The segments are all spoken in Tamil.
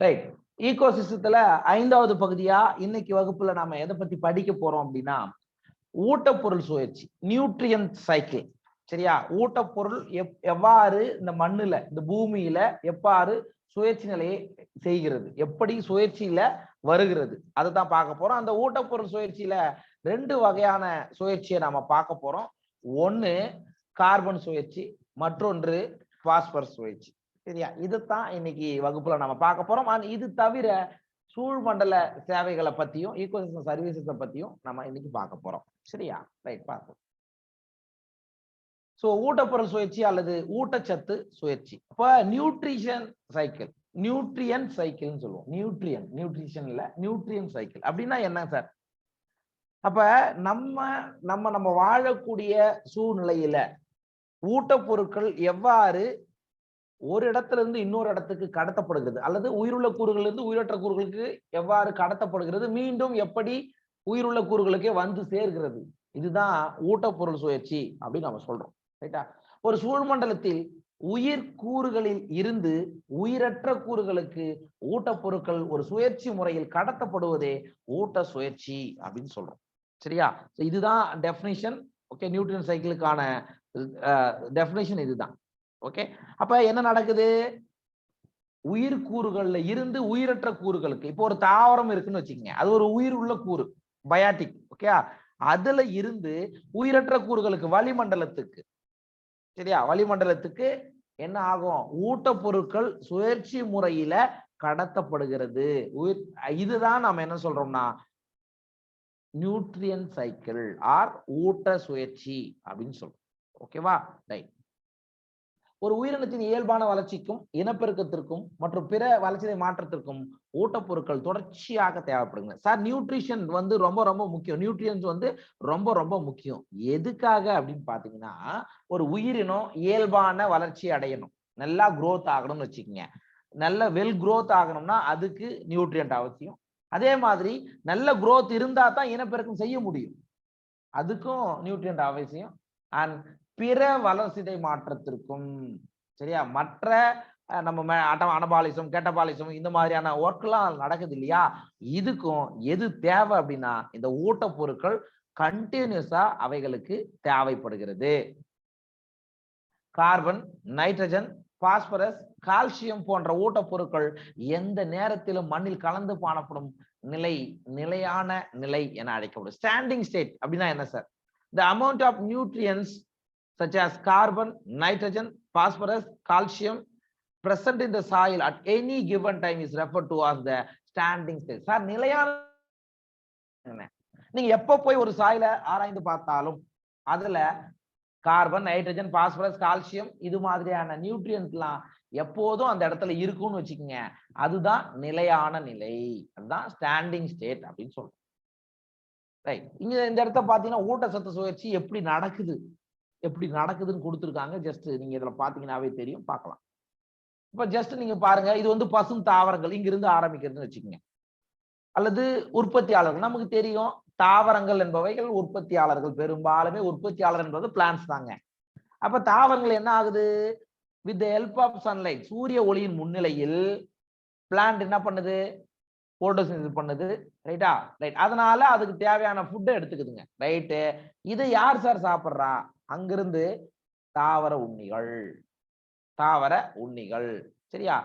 ரைட். ஈகோசிஸ்டத்துல 5வது பகுதியா இன்னைக்கு வகுப்புல நாம எதை பத்தி படிக்க போறோம் அப்படின்னா, ஊட்டப்பொருள் சுழற்சி, நியூட்ரியன்ட் சைக்கிள். சரியா? ஊட்டப்பொருள் எவ்வாறு இந்த மண்ணுல, இந்த பூமியில எவ்வாறு சுழற்சி நிலையை செய்கிறது, எப்படி சுழற்சியில வருகிறது, அதுதான் பார்க்க போறோம். அந்த ஊட்டப்பொருள் சுழற்சியில 2 வகையான சுழற்சியை நாம பார்க்க போறோம். ஒன்னு கார்பன் சுழற்சி, மற்றொன்று பாஸ்பரஸ் சுழற்சி. சரியா? இதுதான் இன்னைக்கு வகுப்புல நம்ம பார்க்க போறோம். இது தவிர சூழ்மண்டல சேவைகளை பத்தியும் ஈகோசிஸ்டம் சர்வீசஸ் பத்தியும் நம்ம இன்னைக்கு பார்க்க போறோம். சரியா? ரைட், பார்ப்போம். சோ ஊட்டப்பொருள் சுழற்சி அல்லது ஊட்டச்சத்து சுழற்சி. அப்ப நியூட்ரிஷன் சைக்கிள், நியூட்ரியன் சைக்கிள்னு சொல்லுவோம். நியூட்ரிஷன் இல்ல, நியூட்ரியன் சைக்கிள் அப்படின்னா என்ன சார்? அப்ப நம்ம வாழக்கூடிய சூழ்நிலையில ஊட்டப்பொருட்கள் எவ்வாறு ஒரு இடத்துல இருந்து இன்னொரு இடத்துக்கு கடத்தப்படுகிறது, அல்லது உயிருள்ள கூறுகள் இருந்து உயிரற்ற கூறுகளுக்கு எவ்வாறு கடத்தப்படுகிறது, மீண்டும் எப்படி உயிருள்ள கூறுகளுக்கே வந்து சேர்கிறது, இதுதான் ஊட்டப்பொருள் சுழற்சி அப்படின்னு நம்ம சொல்றோம். ரைட்டா? ஒரு சூழ்மண்டலத்தில் உயிர் கூறுகளில் இருந்து உயிரற்ற கூறுகளுக்கு ஊட்டப்பொருட்கள் ஒரு சுழற்சி முறையில் கடத்தப்படுவதே ஊட்ட சுழற்சி அப்படின்னு சொல்றோம். சரியா? இதுதான் டெஃபினிஷன். ஓகே, நியூட்ரியன் சைக்கிளுக்கான டெஃபினிஷன் இதுதான். ஓகே, அப்ப என்ன நடக்குது? உயிர் கூறுகள்ல இருந்து உயிரற்ற கூறுகளுக்கு, இப்போ ஒரு தாவரம் இருக்குன்னு வச்சுக்கோங்க, அது ஒரு உயிர் உள்ள கூறு, பயாட்டிக். ஓகே, அதுல இருந்து உயிரற்ற கூறுகளுக்கு, வளிமண்டலத்துக்கு, சரியா, வளிமண்டலத்துக்கு என்ன ஆகும்? ஊட்டப்பொருட்கள் சுழற்சி முறையில கடத்தப்படுகிறது. இதுதான் நாம என்ன சொல்றோம்னா நியூட்ரியன் சைக்கிள் ஆர் ஊட்ட சுழற்சி அப்படின்னு சொல்றோம். ஓகேவா? ரைட். ஒரு உயிரினத்தின் இயல்பான வளர்ச்சிக்கும் இனப்பெருக்கத்திற்கும் மற்றும் பிற வளர்ச்சிதை மாற்றத்திற்கும் ஊட்டப்பொருட்கள் தொடர்ச்சியாக தேவைப்படுங்க சார். நியூட்ரிஷன் ரொம்ப ரொம்ப முக்கியம். நியூட்ரியன்ஸ் ரொம்ப ரொம்ப முக்கியம். எதுக்காக அப்படின்னு பாத்தீங்கன்னா, ஒரு உயிரினம் இயல்பான வளர்ச்சி அடையணும், நல்லா குரோத் ஆகணும்னு வச்சுக்கோங்க. நல்ல வெல் குரோத் ஆகணும்னா அதுக்கு நியூட்ரியன்ட் அவசியம். அதே மாதிரி நல்ல குரோத் இருந்தா தான் இனப்பெருக்கம் செய்ய முடியும், அதுக்கும் நியூட்ரியன்ட் அவசியம். அண்ட் பிற வளர்சிதை மாற்றத்திற்கும், சரியா, மற்ற நம்ம அனபாலிசம், கேட்டபாலிசம், இந்த மாதிரியான ஒர்க் எல்லாம் நடக்குது இல்லையா, இதுக்கும் எது தேவை அப்படின்னா இந்த ஊட்டப்பொருட்கள் கண்டினியூஸா அவைகளுக்கு தேவைப்படுகிறது. கார்பன், நைட்ரஜன், பாஸ்பரஸ், கால்சியம் போன்ற ஊட்டப்பொருட்கள் எந்த நேரத்திலும் மண்ணில் கலந்து காணப்படும் நிலை நிலையான நிலை என அழைக்கப்படும். ஸ்டாண்டிங் ஸ்டேட் அப்படின்னா என்ன sir? The amount of nutrients such as carbon, nitrogen, phosphorus, calcium present in the soil at any given time is referred to as the standing state. Sir, நிலையான நீங்க எப்ப போய் ஒரு சாயில ஆராய்ந்து பார்த்தாலும் அதுல கார்பன், நைட்ரஜன், பாஸ்பரஸ், கால்சியம் இது மாதிரியான நியூட்ரியன்ஸ் எல்லாம் எப்போதும் அந்த இடத்துல இருக்கும்னு வச்சுக்கோங்க, அதுதான் நிலையான நிலை, அதுதான் ஸ்டாண்டிங் ஸ்டேட் அப்படின்னு சொல்றோம். ரைட். இங்க இந்த இடத்த பாத்தீங்கன்னா ஊட்டச்சத்து சுழற்சி எப்படி நடக்குதுன்னு கொடுத்துருக்காங்க. ஜஸ்ட் நீங்க இதுல பாத்தீங்கன்னாவே தெரியும், பார்க்கலாம். இப்ப ஜஸ்ட் நீங்க பாருங்க, இது பசும் தாவரங்கள் இங்க இருந்து ஆரம்பிக்கிறதுன்னு வச்சுக்கோங்க, அல்லது உற்பத்தியாளர்கள். நமக்கு தெரியும் தாவரங்கள் என்பவைகள் உற்பத்தியாளர்கள், பெரும்பாலுமே உற்பத்தியாளர் என்பது பிளான்ட்ஸ் தாங்க. அப்ப தாவரங்கள் என்ன ஆகுது? With the help of sunlight, சூரிய ஒளியின் முன்னிலையில் பிளான்ட் என்ன பண்ணுது? போட்டோசிந்தசிஸ் பண்ணுது. ரைட்டா? ரைட். அதனால அதுக்கு தேவையான ஃபுட்டை எடுத்துக்குதுங்க. ரைட்டு. இதை யார் சார் சாப்பிடுறா? அங்கிருந்து தாவர உண்ணிகள். சரியா?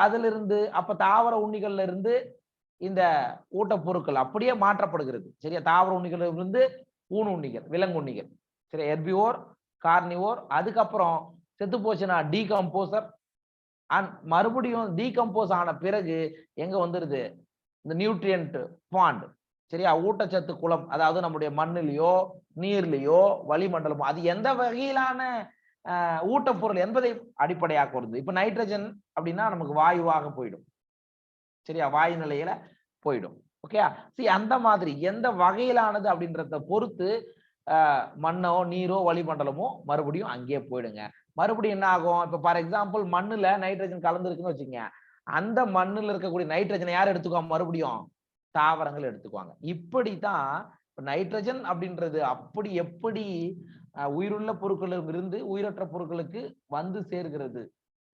அதுல இருந்து, அப்ப தாவர உண்ணிகள்ல இருந்து இந்த ஊட்டப்பொருட்கள் அப்படியே மாற்றப்படுகிறது. சரியா? தாவர உண்ணிகள் இருந்து ஊன் உண்ணிகள், விலங்கு உண்ணிகள். சரி, ஹெர்பிவோர், கார்னிவோர். அதுக்கப்புறம் செத்து போச்சுன்னா டீகம்போசர். அண்ட் மறுபடியும் டீகம்போஸ் ஆன பிறகு எங்க வந்துருது? இந்த நியூட்ரியன்ட் பாண்ட். சரியா? ஊட்டச்சத்து குளம், அதாவது நம்முடைய மண்ணிலேயோ நீர்லயோ வளிமண்டலமோ, அது எந்த வகையிலான ஊட்டப்பொருள் என்பதை அடிப்படையாக வருது. இப்ப நைட்ரஜன் அப்படின்னா நமக்கு வாயுவாக போயிடும். சரியா? வாயு நிலையில போயிடும். ஓகே, அந்த மாதிரி எந்த வகையிலானது அப்படின்றத பொறுத்து மண்ணோ நீரோ வளிமண்டலமோ மறுபடியும் அங்கேயே போயிடுங்க. மறுபடியும் என்ன ஆகும்? இப்ப ஃபார் எக்ஸாம்பிள் மண்ணுல நைட்ரஜன் கலந்து இருக்குன்னு வச்சுக்கோங்க, அந்த மண்ணுல இருக்கக்கூடிய நைட்ரஜனை யார் எடுத்துக்குவாங்க? மறுபடியும் தாவரங்கள் எடுத்துக்குவாங்க. இப்படித்தான் நைட்ரஜன் அப்படின்றது அப்படி எப்படி உயிருள்ள பொருட்களில் இருந்து உயிரற்ற பொருட்களுக்கு வந்து சேர்கிறது.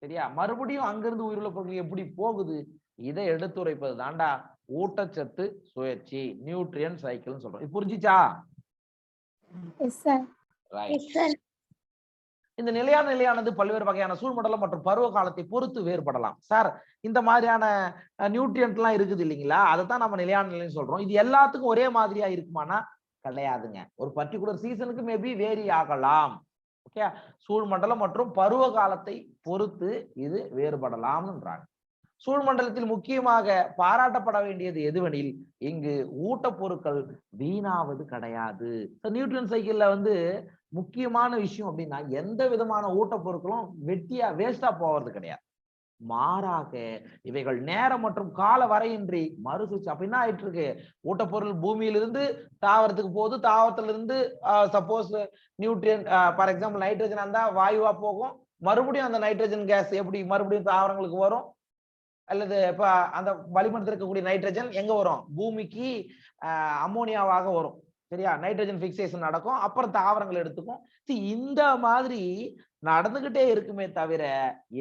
சரியா? மறுபடியும் அங்கிருந்து உயிருள்ள பொருட்கள் எப்படி போகுது இதை எடுத்துரைப்பது தாண்டா ஊட்டச்சத்து சுழற்சி, நியூட்ரியன் சைக்கிள் சொல்றோம். இது புரிஞ்சிச்சா? இந்த நிலையானது பல்வேறு வகையான சூழ்மண்டலம் மற்றும் பருவ காலத்தை பொறுத்து வேறுபடலாம். சார், இந்த மாதிரியான நியூட்ரியன்ட் எல்லாம் இருக்குது இல்லைங்களா, அதைத்தான் நம்ம நிலையான நிலைன்னு சொல்றோம். இது எல்லாத்துக்கும் ஒரே மாதிரியா இருக்குமானா கிடையாதுங்க. ஒரு பர்டிகுலர் சீசனுக்கு மேபி வேரி ஆகலாம். ஓகே, சூழ்மண்டலம் மற்றும் பருவ காலத்தை பொறுத்து இது வேறுபடலாம்ன்றாங்க. சூழ்மண்டலத்தில் முக்கியமாக பாராட்டப்பட வேண்டியது எதுவெனில் இங்கு ஊட்டப்பொருட்கள் வீணாவது கிடையாது. நியூட்ரியன் சைக்கிள்ல வந்து முக்கியமான விஷயம் அப்படின்னா எந்த விதமான ஊட்டப்பொருட்களும் வேஸ்டா போவது கிடையாது. மாறாக இவைகள் நேரம் மற்றும் கால வரையின்றி மறுசுழற்சி. அப்படின்னா ஆயிட்டு இருக்கு, ஊட்டப்பொருள் பூமியிலிருந்து தாவரத்துக்கு போகுது, தாவரத்திலிருந்து சப்போஸ் நியூட்ரியன் ஃபார் எக்ஸாம்பிள் நைட்ரஜன் இருந்தா வாயுவா போகும், மறுபடியும் அந்த நைட்ரஜன் கேஸ் எப்படி மறுபடியும் தாவரங்களுக்கு வரும், அல்லது இப்ப அந்த வளிமண்டலத்தில் இருக்கக்கூடிய நைட்ரஜன் எங்க வரும், பூமிக்கு அம்மோனியாவாக வரும். சரியா, நைட்ரஜன் பிக்சேஷன் நடக்கும், அப்புறம் தாவரங்கள் எடுத்துக்கும். இந்த மாதிரி நடந்துகிட்டே இருக்குமே தவிர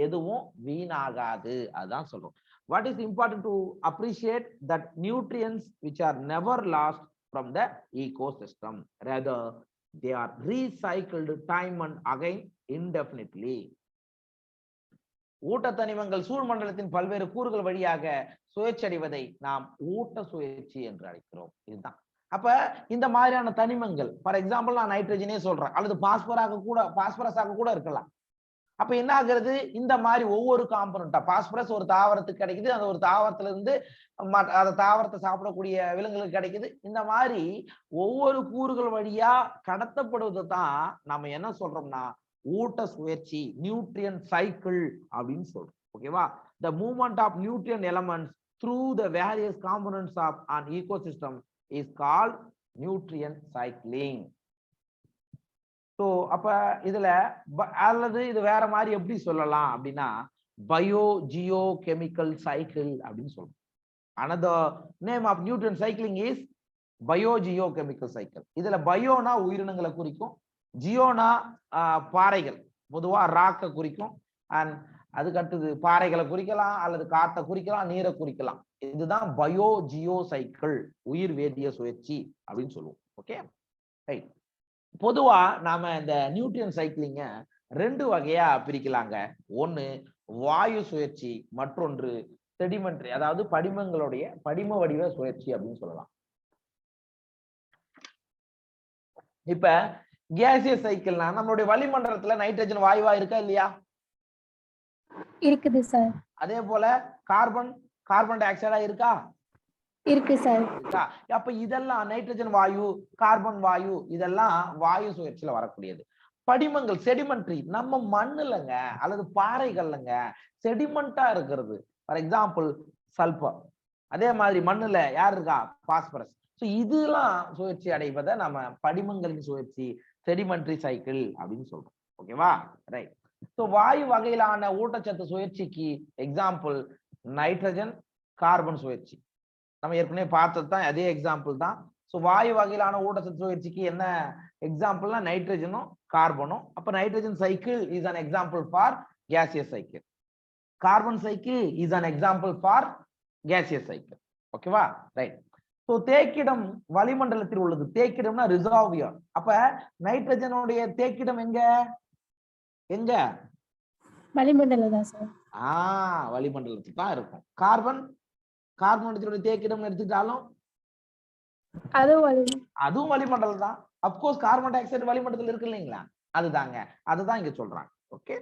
எதுவும் வீணாகாது. அதுதான் சொல்றோம். What is important to appreciate that nutrients which are never lost from the ecosystem, rather they are recycled time and again indefinitely. ஊட்ட தனிமங்கள் சூழ்மண்டலத்தின் பல்வேறு கூறுகள் வழியாக சுழற்சி அடைவதை நாம் ஊட்ட சுழற்சி என்று அழைக்கிறோம். இதுதான். அப்ப இந்த மாதிரியான தனிமங்கள் ஃபார் எக்ஸாம்பிள் நான் நைட்ரஜனே சொல்றேன், அல்லது பாஸ்பரஸாக கூட இருக்கலாம். அப்ப என்ன ஆகுறது, இந்த மாதிரி ஒவ்வொரு காம்பனண்டா, பாஸ்பரஸ் ஒரு தாவரத்துக்கு கிடைக்குது, அந்த ஒரு தாவரத்துல இருந்து அந்த தாவரத்தை சாப்பிடக்கூடிய விலங்குகளுக்கு கிடைக்குது. இந்த மாதிரி ஒவ்வொரு கூறுகள் வழியா கடத்தப்படுவது தான் நம்ம என்ன சொல்றோம்னா ஊட்ட சுழற்சி, நியூட்ரியன் சைக்கிள் அப்படின்னு சொல்றோம். ஓகேவா, the movement of nutrient elements through the various components of an ecosystem is called nutrient cycling. So அப்ப இதுல அல்லது இது வேற மாதிரி எப்படி சொல்லலாம் அப்படின்னா பயோ ஜியோ கெமிக்கல் சைக்கிள் அப்படின்னு சொல்றோம். another name of nutrient cycling is bio Jio chemical cycle. இதுல பயோனா உயிரினங்களை குறிக்கும், ஜியோனா பாறைகள், பொதுவா ராக்க குறிக்கும், அண்ட் அதுக்கு அடுத்தது பாறைகளை குறிக்கலாம், அல்லது காத்தை குறிக்கலாம், நீரை குறிக்கலாம். இதுதான் பயோ ஜியோ சைக்கிள், உயிர் வேதிய சுழற்சி அப்படின்னு சொல்லுவோம். Okay, right. பொதுவா நாம இந்த நியூட்ரியன் சைக்கிளிங்க ரெண்டு வகையா பிரிக்கலாங்க. ஒண்ணு வாயு சுழற்சி, மற்றொன்று செடிமெண்ட்ரி, அதாவது படிமங்களுடைய படிம வடிவ சுழற்சி அப்படின்னு சொல்லலாம். இப்ப கேசியஸ் சைக்கிள்னா நம்மளுடைய வளிமண்டலத்துல நைட்ரஜன் வாயுவா இருக்கா இல்லையா? இருக்குது சார். அதே போல கார்பன் டை ஆக்சைடா இருக்கா? இருக்கு சார். அப்ப இதெல்லாம் நைட்ரஜன் வாயு, கார்பன் வாயு, இதெல்லாம் வாயு சுழற்சியில வரக்கூடியது. படிமங்கள் செடிமெண்ட்ரி, நம்ம மண்ணுலங்க அல்லது பாறைகள்லங்க செடிமெண்டா இருக்கிறது. For example sulphur. அதே மாதிரி மண்ணுல யார் இருக்கா? பாஸ்பரஸ். இதெல்லாம் சுழற்சி அடைவதை நம்ம படிமங்களின் சுழற்சி, செடிமெண்ட்ரி சைக்கிள் அப்படின்னு சொல்றோம். ஓகேவா, ரைட். வாயு வகையிலான ஊட்டச்சத்து சுழற்சிக்கு எக்ஸாம்பிள் நைட்ரஜன் கார்பன் சுழற்சி. நம்ம ஏற்கனவே பார்த்தது தான், அதே எக்ஸாம்பிள் தான். வாயு வகையிலான ஊட்டச்சத்து சுழற்சிக்கு என்ன எக்ஸாம்பிள்னா நைட்ரஜனும் கார்பனும். அப்ப nitrogen cycle is an example for gaseous cycle, carbon cycle is an example for gaseous cycle. ஓகேவா, ரைட். தேக்கிடம் வளிமண்டலத்தில் உள்ளது. தேக்கிடம்னா ரிசர்வியர். அப்ப நைட்ரஜனுடைய தேக்கிடம் எங்க எங்க? வளிமண்டலம் தான் சார். வளிமண்டலத்தில் தான் இருக்கும். கார்பனுடைய தேக்கிடம் எடுத்துட்டாலும் அதுவும் வளிமண்டலம் தான். அப்கோர்ஸ் கார்பன் டை ஆக்சைடு வளிமண்டலத்தில் இருக்கு இல்லைங்களா, அதுதான் இங்க சொல்றாங்க. Okay,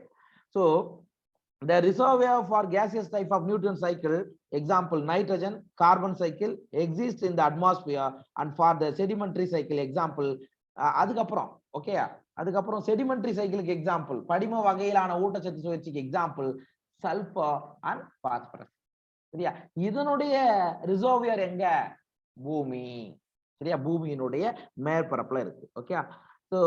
so the reservoir for gaseous type of nutrient cycle, example nitrogen carbon cycle, exists in the atmosphere, and for the sedimentary cycle example அதுக்கப்புறம் ஓகே, அதுக்கப்புறம் sedimentary cycleக்கு எக்ஸாம்பிள் படிம வகையிலான ஊட்டச்சத்து சுழற்சிக்கு எக்ஸாம்பிள் சல்பர் அண்ட் பாஸ்பரஸ். சரியா, இதனுடைய ரிசர்வியர் எங்க? பூமி. சரியா, பூமியினுடைய மேற்பரப்புல இருக்கு. Okay, so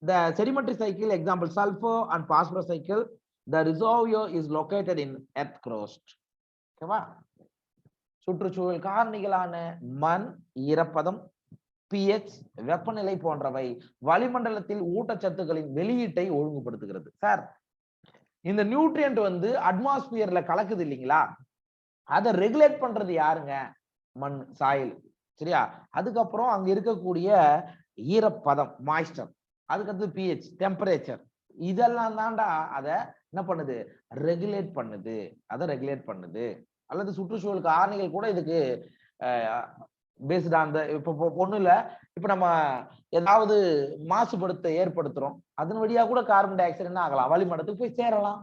the sedimentary cycle example sulfur and phosphorus cycle, the reservoir is located in earth crust. ஓகேவா, சுற்றுச்சூழல் காரணிகளான மண், ஈரப்பதம், pH, வெப்பநிலை போன்றவை வளிமண்டலத்தில் ஊட்டச்சத்துக்களின் வெளியீட்டை ஒழுங்குபடுத்துகிறது. சார், இந்த நியூட்ரியன்ட் வந்து அட்மாஸ்பியர்ல கலக்குது இல்லைங்களா, அதை ரெகுலேட் பண்றது யாருங்க? மண், சாயில். சரியா? அதுக்கப்புறம் அங்க இருக்கக்கூடிய ஈரப்பதம், மாய்ஸ்டர், அதுக்கடுத்து pH, டெம்பரேச்சர், இதெல்லாம் தான்டா அதை என்ன பண்ணுது? ரெகுலேட் பண்ணுது. அதை ரெகுலேட் பண்ணுது. அல்லது சுற்றுச்சூழல் காரணிகள் கூட இதுக்கு பேஸ்ட் ஆன் இப்ப ஒண்ணும் இல்ல, இப்ப நம்ம ஏதாவது மாசுபடுத்த ஏற்படுத்துறோம், அதன் வழியா கூட கார்பன் டை ஆக்சைடு என்ன ஆகலாம்? வளிமண்டலத்துக்கு போய் சேரலாம்.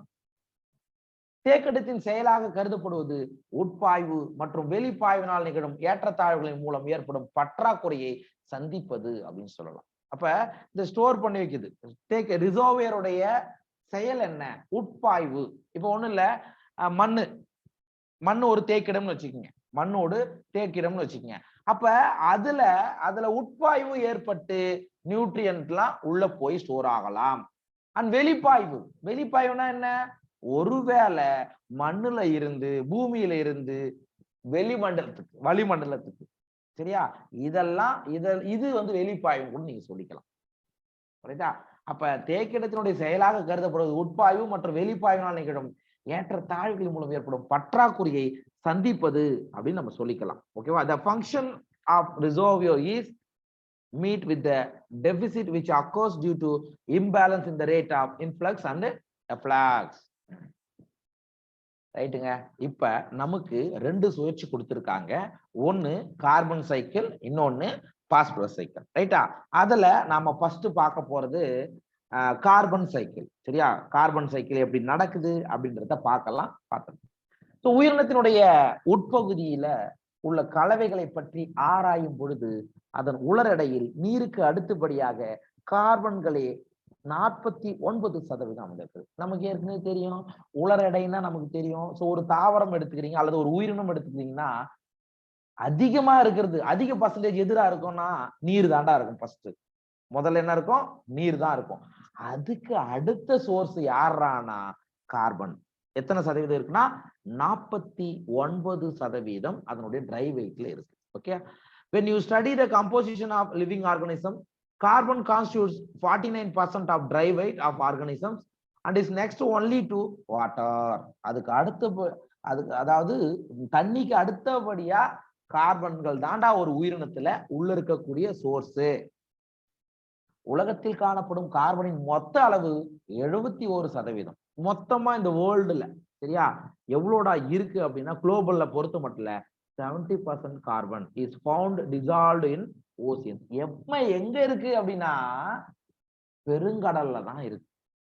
தேக்கெடுத்தின் செயலாக கருதப்படுவது உட்பாய்வு மற்றும் வெளிப்பாய்வினால் நிகழும் ஏற்றத்தாழ்வுகளின் மூலம் ஏற்படும் பற்றாக்குறையை சந்திப்பது அப்படின்னு சொல்லலாம். அப்ப இந்த ஸ்டோர் பண்ணி வைக்குது. ரிசர்வேயருடைய செயல் என்ன? உட்பாய்வு. இப்ப ஒண்ணு இல்ல, மண்ணு ஒரு தேக்கிடம்னு வச்சுக்கோங்க, மண்ணோடு தேக்கிடம்னு வச்சுக்கோங்க. அப்ப அதுல உட்பாய்வு ஏற்பட்டு நியூட்ரியன்ட்லாம் உள்ள போய் ஸ்டோர் ஆகலாம். அண்ட் வெளிப்பாய்வுனா என்ன? ஒருவேளை மண்ணுல இருந்து, பூமியில இருந்து வளிமண்டலத்துக்கு, சரியா? இதெல்லாம் இது வெளிப்பாய்வு கூட நீங்க சொல்லிக்கலாம். புரியுதா? அப்ப தேக்கிடத்தினுடைய செயலாக கருதப்படுவது உட்பாய்வு மற்றும் வெளிப்பாய்வினால் நிகழும் ஏற்ற தாழ்வுகள் மூலம் ஏற்படும் பற்றாக்குறையை சந்திப்பது அப்படின்னு நம்ம சொல்லிக்கலாம். ஓகேவா? The function of reservoir is meet with the deficit which occurs due to imbalance in the rate of influx and efflux. ரைட்டுங்க. இப்ப நமக்கு ரெண்டு சுழற்சி கொடுத்திருக்காங்க. ஒன்னு கார்பன் சைக்கிள், இன்னொன்னு பாஸ்பரஸ் சைக்கிள். ரைட்டா? அதுல நாம ஃபர்ஸ்ட் பார்க்க போறது கார்பன் சைக்கிள். சரியா? கார்பன் சைக்கிள் எப்படி நடக்குது அப்படின்றத பார்க்கலாம். உயிரினத்தினுடைய உட்பகுதியில உள்ள கலவைகளை பற்றி ஆராயும் பொழுது அதன் உலர் எடையில் நீருக்கு அடுத்தபடியாக கார்பன்களே 49% இருக்கு. நமக்கு ஏற்கனவே தெரியும் உலர் எடைன்னா நமக்கு தெரியும். சோ ஒரு தாவரம் எடுத்துக்கிறீங்க அல்லது ஒரு உயிரினம் எடுத்துக்கிறீங்கன்னா அதிகமா இருக்கிறது, அதிக பர்சன்டேஜ் எதிரா இருக்கும்னா நீர் தாண்டா இருக்கும். ஃபர்ஸ்ட் முதல்ல என்ன இருக்கும்? நீர் தான் இருக்கும். அதுக்கு அடுத்த சோர்ஸ் யாரானா கார்பன். எத்தனை சதவீதம் இருக்குன்னா 49% அதனுடைய ட்ரை வெயிட்ல இருக்கு. Okay. When you study the composition of living organism, carbon constitutes 49% of dry weight of organisms and is next only to water. அதுக்கு அதாவது தண்ணிக்கு அடுத்தபடியா கார்பன்கள் தாண்டா ஒரு உயிரினத்துல உள்ள இருக்கக்கூடிய சோர்ஸ். உலகத்தில் காணப்படும் கார்பனின் மொத்த அளவு 71%. மொத்தமா இந்த வேர்ல்டுல, சரியா, எவ்வளோடா இருக்கு அப்படின்னா குளோபல்ல பொறுத்த மட்டும் 70% carbon is found dissolved in ocean. எங்க இருக்கு அப்படின்னா பெருங்கடல்ல தான் இருக்கு.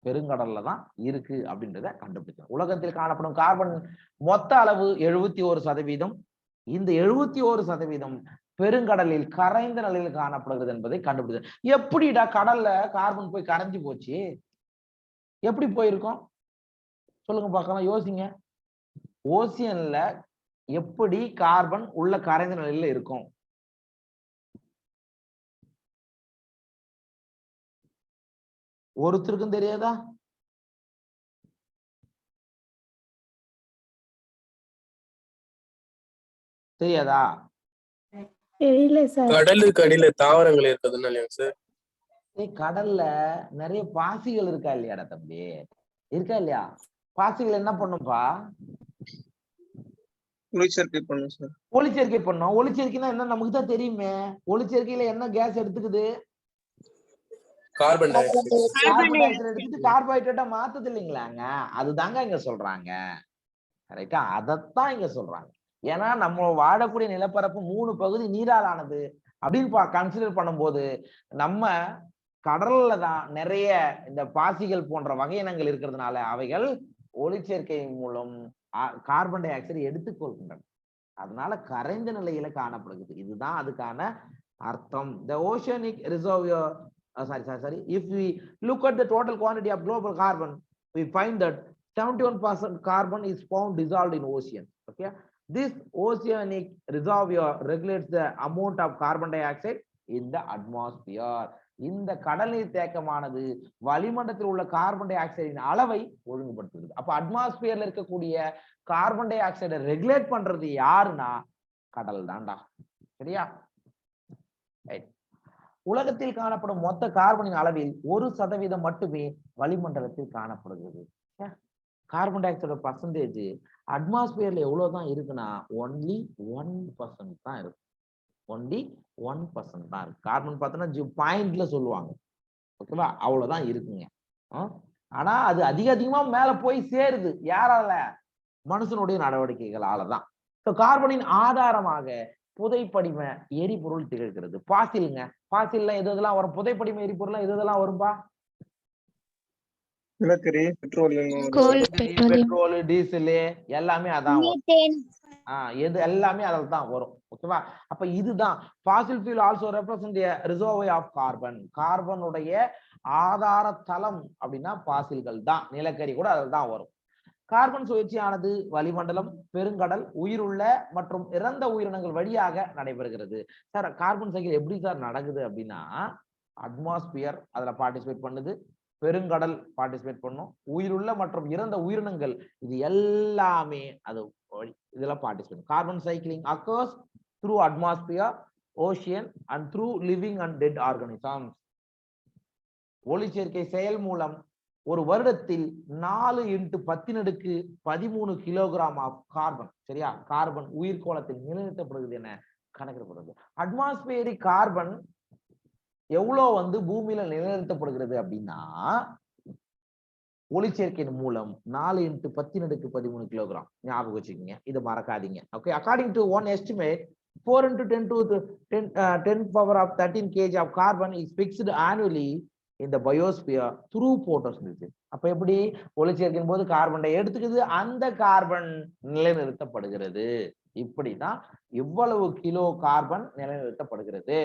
பெருங்கடல்ல தான் இருக்கு அப்படின்றத கண்டுபிடிக்கணும். உலகத்தில் காணப்படும் கார்பன் மொத்த அளவு 71%. இந்த 71% பெருங்கடலில் கரைந்த நிலையில் காணப்படுகிறது என்பதை கண்டுபிடிச்சது. எப்படிடா கடல்ல கார்பன் போய் கரைஞ்சு போச்சு? எப்படி போயிருக்கும் சொல்லுங்க பார்க்கலாம், யோசிங்க. ஓசியன்ல எப்படி கார்பன் உள்ள கரைந்த நிலையில இருக்கும்? ஒருத்தருக்கும் தெரியாதா? தெரியாதா? தெரியல சார். கடலுக்கு அடியில தாவரங்கள் இருக்கிறதுனால சார். கடல்ல நிறைய பாசிகள் இருக்கா இல்லையாடா தம்பி? இருக்கா இல்லையா? பாசிகள் என்ன பண்ணும்பா? ஒளிச்சேர்க்கை பண்ணும் சார். ஒளிச்சேர்க்கை பண்ணும். ஒளிச்சேர்க்கைனா என்ன நமக்கு தான் தெரியுமே. ஒளிச்சேர்க்கையில என்ன கேஸ் எடுத்துக்குது? Carbon di oxide. Carbon di oxide எடுத்துட்டு கார்போஹைட்ரேட்டா மாத்துது இல்லைங்களாங்க. அதுதாங்க இங்க சொல்றாங்க. ரைட்டா? அதத்தான் இங்க சொல்றாங்க. ஏன்னா நம்ம வாழக்கூடிய நிலப்பரப்பு 3 பகுதி நீரால் ஆனது அப்படின்னு கன்சிடர் பண்ணும்போது நம்ம கடல்ல தான் நிறைய இந்த பாசிகள் போன்ற வகையினங்கள் இருக்கிறதுனால அவைகள் ஒளிச்சேர்க்கை மூலம் கார்பன் டை ஆக்சைடு எடுத்துக்கொள்கின்றன. அதனால கரைந்த நிலையில காணப்படுகிறது. இதுதான் அதுக்கான அர்த்தம். The oceanic reservoir, if we look at the total quantity of global carbon, we find that 71% carbon is found dissolved in ocean. Okay, this oceanic reservoir regulates the amount of carbon dioxide in the atmosphere. இந்த கடல் நீர் தேக்கமானது வளிமண்டலத்தில் உள்ள கார்பன் டை ஆக்சைடின் அளவை ஒழுங்குபடுத்துகிறது. அப்ப அட்மாஸ்பியர்ல இருக்கக்கூடிய கார்பன் டை ஆக்சைடை ரெகுலேட் பண்றது யாருன்னா கடல் தான்டா. சரியா? உலகத்தில் காணப்படும் மொத்த கார்பனின் அளவில் 1% மட்டுமே வளிமண்டலத்தில் காணப்படுகிறது. கார்பன் டை ஆக்சைடு பர்சன்டேஜ் அட்மாஸ்பியர்ல எவ்வளவுதான் இருக்குன்னா ஒன்லி 1% தான் இருக்கு. ஒன்லி 1% தான் இருக்கு. கார்பன் பார்த்தோன்னா பாயிண்ட்ல சொல்லுவாங்க. ஓகேவா? அவ்வளவுதான் இருக்குங்க. ஆனா அது அதிகமா மேல போய் சேருது. யாரால? மனுஷனுடைய நடவடிக்கைகளாலதான். கார்பனின் ஆதாரமாக புதைப்படிம எரிபொருள் திகழ்கிறது. பாசிலுங்க. பாசில்ல எதெல்லாம் வரும்? புதைப்படிம எரிபொருள் எதெல்லாம் வரும்பா? நிலக்கரி, பெட்ரோலியம், பெட்ரோல், டீசல் எல்லாமே அதான் வரும். எது எல்லாமே அதில் தான் வரும். ஓகேவா? அப்ப இதுதான் fossil fuel also represent a reservoir of carbon. கார்பனுடைய ஆதார தளம் அப்படின்னா பாசில்கள் தான். நிலக்கரி கூட அதில் தான் வரும். கார்பன் சுழற்சியானது வளிமண்டலம், பெருங்கடல், உயிருள்ள மற்றும் இறந்த உயிரினங்கள் வழியாக நடைபெறுகிறது. சார் கார்பன் சைக்கிள் எப்படி சார் நடக்குது அப்படின்னா, அட்மாஸ்பியர் அதுல பார்ட்டிசிபேட் பண்ணுது, பெருங்கடல் பார்ட்டிசிபேட் பண்ணும், உயிருள்ள மற்றும் இறந்த உயிரினங்கள் இது எல்லாமே அது இதுல participate. Carbon cycling occurs through atmosphere, ocean and through living and dead organisms. ஒளிச்சேர்க்கை செயல் மூலம் ஒரு வருடத்தில் 4 × 10⁻13 கிலோகிராம் ஆஃப் கார்பன், சரியா, கார்பன் உயிர்கோளத்தில் நிலைநிறுத்தப்படுகிறது என கணக்கிடப்படுகிறது. அட்மாஸ்பியரிக் கார்பன் எவ்வளவு பூமியில நிலைநிறுத்தப்படுகிறது அப்படின்னா, ஒளிச்சேர்க்கையின் மூலம் 4 × 10⁻13 கிலோகிராம். ஞாபகம் வச்சுக்கோங்க, இது மறக்காதீங்க. Okay, according to one estimate 4 × 10⁻13 kg of carbon is fixed annually in the biosphere through photosynthesis. அப்ப எப்படி? ஒளிச்சேர்க்கையின் போது கார்பனை எடுத்துக்குது, அந்த கார்பன் நிலைநிறுத்தப்படுகிறது. இப்படிதான் இவ்வளவு கிலோ கார்பன் நிலைநிறுத்தப்படுகிறது.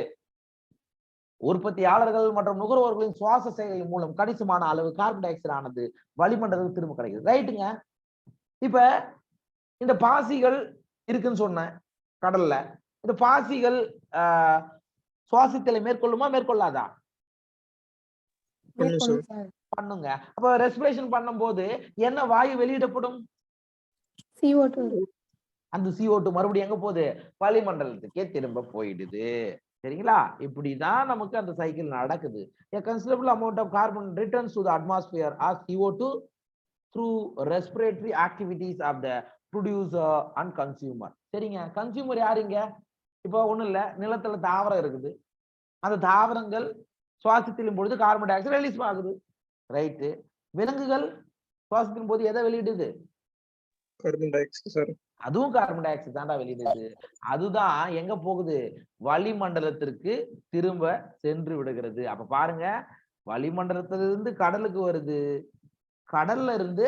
உற்பத்தியாளர்கள் மற்றும் நுகர்வோர்களின் சுவாச செயலின் மூலம் கணிசமான அளவு கார்பன் டை ஆக்சைடு ஆனது வளிமண்டலத்துக்கு திரும்ப கிடைக்குது. ரைட்டுங்க. இப்ப இந்த பாசிகள் இருக்குன்னு சொன்ன கடல்ல, இந்த பாசிகள் சுவாசத்தலை மேற்கொள்ளுமா மேற்கொள்ளாதா? பண்ணுங்க. அப்ப ரெஸ்பிரேஷன் பண்ணும்போது என்ன வாயு வெளியிடப்படும்? CO2. அந்த CO2 மறுபடியும் எங்க போகுது? வளிமண்டலத்துக்கே திரும்ப போயிடுது. சரிங்களா? இப்படிதான் நமக்கு அந்த சைக்கிள் நடக்குது. A considerable amount of carbon returns to the atmosphere as CO2 through respiratory activities of the producer and consumer. சரிங்க. கன்சியூமர் யாருங்க? இப்போ ஒண்ணும் இல்ல, நிலத்துல தாவரம் இருக்குது. அந்த தாவரங்கள் சுவாசத்திலும் பொழுது கார்பன் டை ஆக்சைடு ரிலீஸ் ஆகுது. ரைட்டு. விலங்குகள் சுவாசத்தின் போது எதை வெளியிடுது? Carbon dioxide sir. அதுவும் கார்பன் டை ஆக்சைடு தான்டா வெளியிடுது. அதுதான் எங்க போகுது? வளிமண்டலத்திற்கு திரும்ப சென்று விடுகிறது. அப்ப பாருங்க, வளிமண்டலத்திலிருந்து கடலுக்கு வருது, கடல்ல இருந்து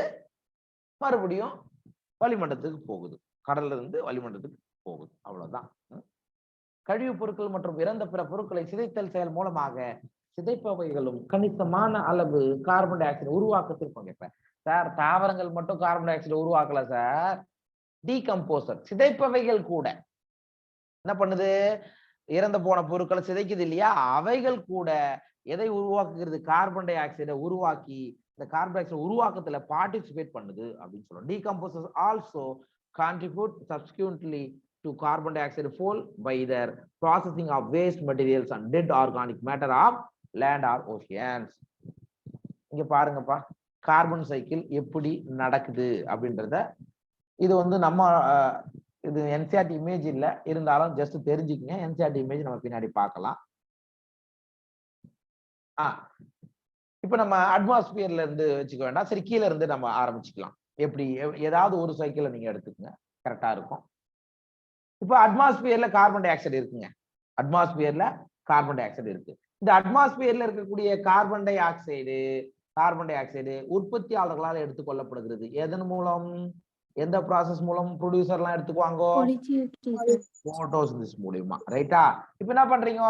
மறுபடியும் வளிமண்டலத்துக்கு போகுது, கடல்ல இருந்து வளிமண்டலத்துக்கு போகுது. அவ்வளவுதான். கழிவுப் பொருட்கள் மற்றும் இறந்த பிற பொருட்களை சிதைத்தல் செயல் மூலமாக சிதைப்பவைகளும் கணிசமான அளவு கார்பன் டை ஆக்சைடு உருவாக்கத்தில் பங்கேற்ப. சார் தாவரங்கள் மட்டும் கார்பன் டை ஆக்சைடு உருவாக்கல சார், டீகம்போசர் சிதைப்பவைகள் கூட என்ன பண்ணுது? இறந்து போன பொருட்களை சிதைக்குது இல்லையா, அவைகள் கூட எதை உருவாக்குகிறது? கார்பன் டை ஆக்சைடை உருவாக்கி இந்த கார்பன் டை ஆக்சைடு உருவாக்கத்துல பார்ட்டிசிபேட் பண்ணுது அப்படின்னு சொல்றோம். Decomposers also contribute சப்சிக்வென்ட்லி to carbon dioxide fall by their processing of waste materials and dead organic matter of land or oceans. இங்க பாருங்கப்பா, கார்பன் சைக்கிள் எப்படி நடக்குது அப்படின்றத, இது நம்ம இது NCERT இமேஜ் இல்ல, இருந்தாலும் ஜஸ்ட் தெரிஞ்சுக்கங்க. NCERT இமேஜ் நம்ம பின்னாடி பார்க்கலாம். இப்ப நம்ம அட்மாஸ்பியர்ல இருந்து வச்சுக்க வேண்டாம், சரி கீழே இருந்து நம்ம ஆரம்பிச்சுக்கலாம். எப்படி ஏதாவது ஒரு சைக்கிளை நீங்க எடுத்துக்கங்க, கரெக்டா இருக்கும். இப்ப அட்மாஸ்பியர்ல கார்பன் டை ஆக்சைடு இருக்குங்க. அட்மாஸ்பியர்ல கார்பன் டை ஆக்சைடு இருக்கு. இந்த அட்மாஸ்பியர்ல இருக்கக்கூடிய கார்பன் டை ஆக்சைடு உற்பத்தியாளர்களால் எடுத்துக்கொள்ளப்படுகிறது. எதன் மூலம்? எந்த ப்ராசஸ் மூலம் ப்ரொடியூசர் எல்லாம் எடுத்துக்குவாங்க? போட்டோசிந்தசிஸ் மூலமா. ரைட்டா? இப்ப என்ன பண்றீங்க?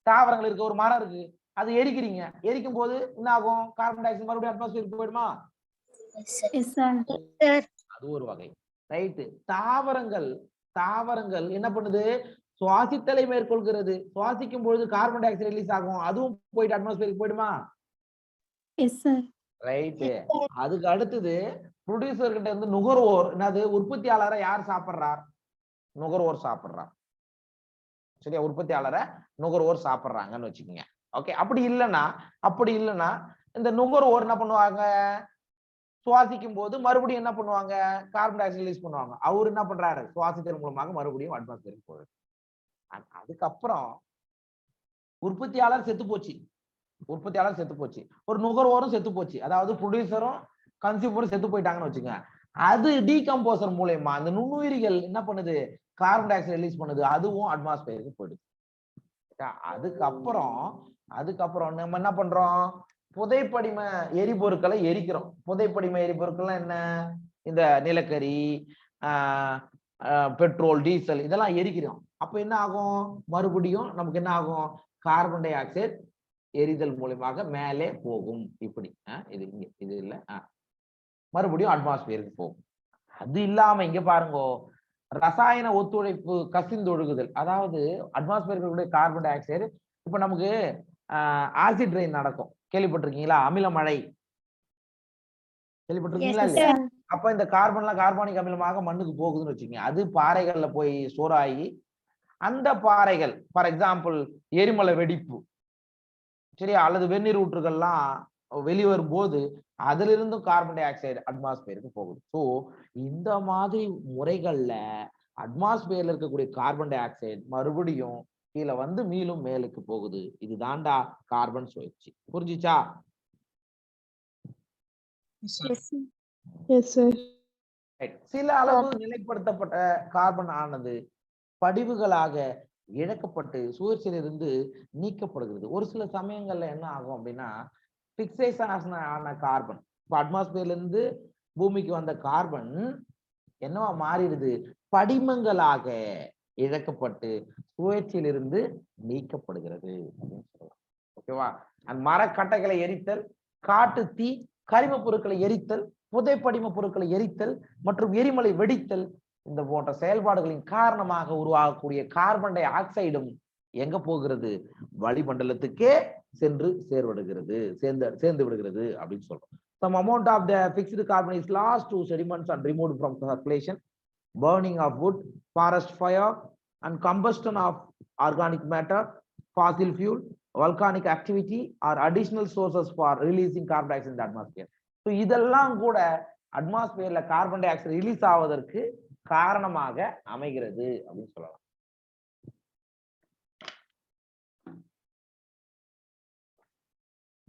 தாவரங்கள் இருக்கு, ஒரு மரம் இருக்கு, அது எரிக்கிறீங்க. எரிக்கும் போது என்ன ஆகும்? கார்பன் டை ஆக்சைடு மறுபடியும் அட்மாஸ்பியருக்கு போயிடுமா? அது ஒரு வகை. ரைட்டு. தாவரங்கள் என்ன பண்ணுது? சுவாசித்தலை மேற்கொள்கிறது. சுவாசிக்கும் பொழுது கார்பன் டை ஆக்சைடு ரிலீஸ் ஆகும், அதுவும் போயிட்டு அட்மாஸ்பியருக்கு போயிடுமா? ரைட்டு. அதுக்கு அடுத்தது ப்ரொடியூசர் கிட்ட இருந்து நுகர்வோர், என்னது, உற்பத்தியாளரை யார் சாப்பிடுறார்? நுகர்வோர் சாப்பிடுறார். சரியா? உற்பத்தியாளரை நுகர்வோர் சாப்பிடுறாங்கன்னு வச்சுக்கோங்க. ஓகே. அப்படி இல்லைன்னா இந்த நுகர்வோர் என்ன பண்ணுவாங்க? சுவாசிக்கும் போது மறுபடியும் என்ன பண்ணுவாங்க, கார்பன் டை ஆக்சைடு ரிலீஸ் பண்ணுவாங்க. அவர் என்ன பண்றாரு, சுவாசித்தல் மூலமாக மறுபடியும் அட்மாஸ்பியருக்கு போகுது. அதுக்கப்புறம் உற்பத்தியாளர் செத்து போச்சு, உற்பத்தியாளர் செத்து போச்சு, ஒரு நுகர்வோரும் செத்து போச்சு, அதாவது ப்ரொடியூசரும் கன்சியூமரும் செத்து போயிட்டாங்கன்னு வச்சுங்க. அது டீகம்போசர் மூலமா அந்த நுண்ணுயிரிகள் என்ன பண்ணுது, கார்பன் டை ஆக்சைடு ரிலீஸ் பண்ணுது, அதுவும் அட்மாஸ்பியருக்கு போயிடுது. அதுக்கப்புறம் நம்ம என்ன பண்றோம், புதைப்படிம எரிபொருட்களை எரிக்கிறோம். புதைப்படிம எரிபொருட்கள் என்ன, இந்த நிலக்கரி, பெட்ரோல், டீசல் இதெல்லாம் எரிக்கிறோம். அப்ப என்ன ஆகும், மறுபடியும் நமக்கு என்ன ஆகும், கார்பன் டை ஆக்சைடு எரிதல் மூலமாக மேலே போகும். இப்படி இது இங்க இது இல்ல, மறுபடியும் அட்மாஸ்பியருக்கு போகும். அது இல்லாம இங்க பாருங்க, ரசாயன ஒத்துழைப்பு கசிந்தொழுகுதல், அதாவது அட்மாஸ்பியருடைய கார்பன் டை ஆக்சைடு. இப்ப நமக்கு ஆசிட் ரெயின் நடக்கும், கேள்விப்பட்டிருக்கீங்களா, அமில மழை கேள்விப்பட்டிருக்கீங்களா இல்லையா? அப்ப இந்த கார்பன்லாம் கார்பானிக் அமிலமாக மண்ணுக்கு போகுதுன்னு வச்சுக்கோங்க. அது பாறைகள்ல போய் சோறாகி அந்த பாறைகள், ஃபார் எக்ஸாம்பிள் எரிமலை வெடிப்பு சரியா, அல்லது வெந்நீர் ஊற்றுகள்லாம் வெளிவரும் போது அதுல இருந்தும் கார்பன் டை ஆக்சைடு அட்மாஸ்பியருக்கு போகுது. ஸோ இந்த மாதிரி முறைகள்ல அட்மாஸ்பியர்ல இருக்கக்கூடிய கார்பன் டை ஆக்சைடு மறுபடியும் கீழே வந்து மீளும் மேலுக்கு போகுது. இது தாண்டா கார்பன் சுழற்சி. புரிஞ்சுச்சா? சில அளவு நிலைப்படுத்தப்பட்ட கார்பன் ஆனது படிவுகளாக இழக்கப்பட்டு சுழற்சியிலிருந்து நீக்கப்படுகிறது. ஒரு சில சமயங்கள்ல என்ன ஆகும் அப்படின்னா, பிக்சேஷன் ஆன கார்பன், இப்போ அட்மாஸ்பியர்ல இருந்து பூமிக்கு வந்த கார்பன் என்னவா மாறிடுது, படிமங்களாக இழக்கப்பட்டு சுழற்சியிலிருந்து நீக்கப்படுகிறது அப்படின்னு சொல்லலாம். ஓகேவா? அந்த மரக்கட்டைகளை எரித்தல், காட்டு தீ, கரிம பொருட்களை எரித்தல், புதைப்படிம பொருட்களை எரித்தல் மற்றும் எரிமலை வெடித்தல், இந்த போன்ற செயல்பாடுகளின் காரணமாக உருவாகக்கூடிய கார்பன் டை ஆக்சைடும் எங்க போகிறது, வளிமண்டலத்துக்கே சென்று சேர்ந்து விடுகிறது அப்படின்னு சொல்றோம். Some amount of the fixed carbon is lost to sediments and removed from circulation. Burning of wood, forest fire and combustion of organic matter, fossil fuel, volcanic activity are additional sources for releasing carbon dioxide in the atmosphere. So இதெல்லாம் கூட அட்மாஸ்பியர்ல கார்பன் டை ஆக்சைடு ரிலீஸ் ஆவதற்கு காரணமாக அமைகிறது அப்படின்னு சொல்லலாம்.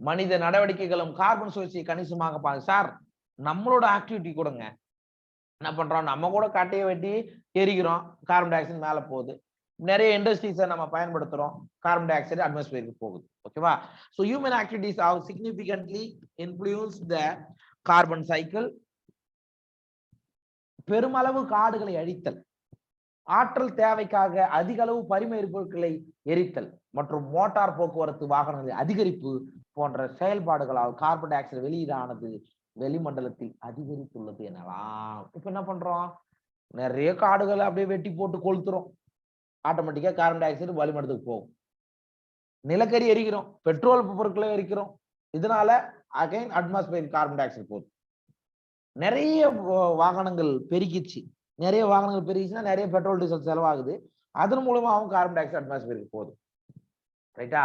மனித நடவடிக்கைகளும் கார்பன் சுழற்சியை கணிசமாக பாருங்க. சார் நம்மளோட ஆக்டிவிட்டி கூடங்க என்ன பண்றோம், நம்ம கூட காட்டையை வெட்டி எரிக்கிறோம், கார்பன் டை ஆக்சைடு மேல போகுது. நிறைய இண்டஸ்ட்ரீஸை நம்ம பயன்படுத்துறோம், கார்பன் டை ஆக்சைடு அட்மாஸ்பியருக்கு போகுது. ஓகேவா? So human activities how significantly influence the carbon cycle. பெருமளவு காடுகளை அழித்தல், ஆற்றல் தேவைக்காக அதிக அளவு பரிம எரிபொருட்களை எரித்தல் மற்றும் மோட்டார் போக்குவரத்து வாகனங்களை அதிகரிப்பு போன்ற செயல்பாடுகளால் கார்பன் டை ஆக்சைடு வெளியீடானது வெளிமண்டலத்தில் அதிகரித்துள்ளது எனலாம். இப்ப என்ன பண்றோம், நிறைய காடுகளை அப்படியே வெட்டி போட்டு கொளுத்துறோம், ஆட்டோமேட்டிக்கா கார்பன் டை ஆக்சைடு வளிமண்டலத்துக்கு போகும். நிலக்கரி எரிக்கிறோம், பெட்ரோல் பொருட்களை எரிக்கிறோம், இதனால again atmosphere carbon di oxide போகுது. நிறைய வாகனங்கள் பெருகிச்சு, நிறைய வாகனங்கள் பெருகிச்சுன்னா நிறைய பெட்ரோல் டீசல் செலவாகுது, அதன் மூலமாகவும் கார்பன் டை ஆக்சைடு அட்மாஸ்பியருக்கு போகுது. ரைட்டா?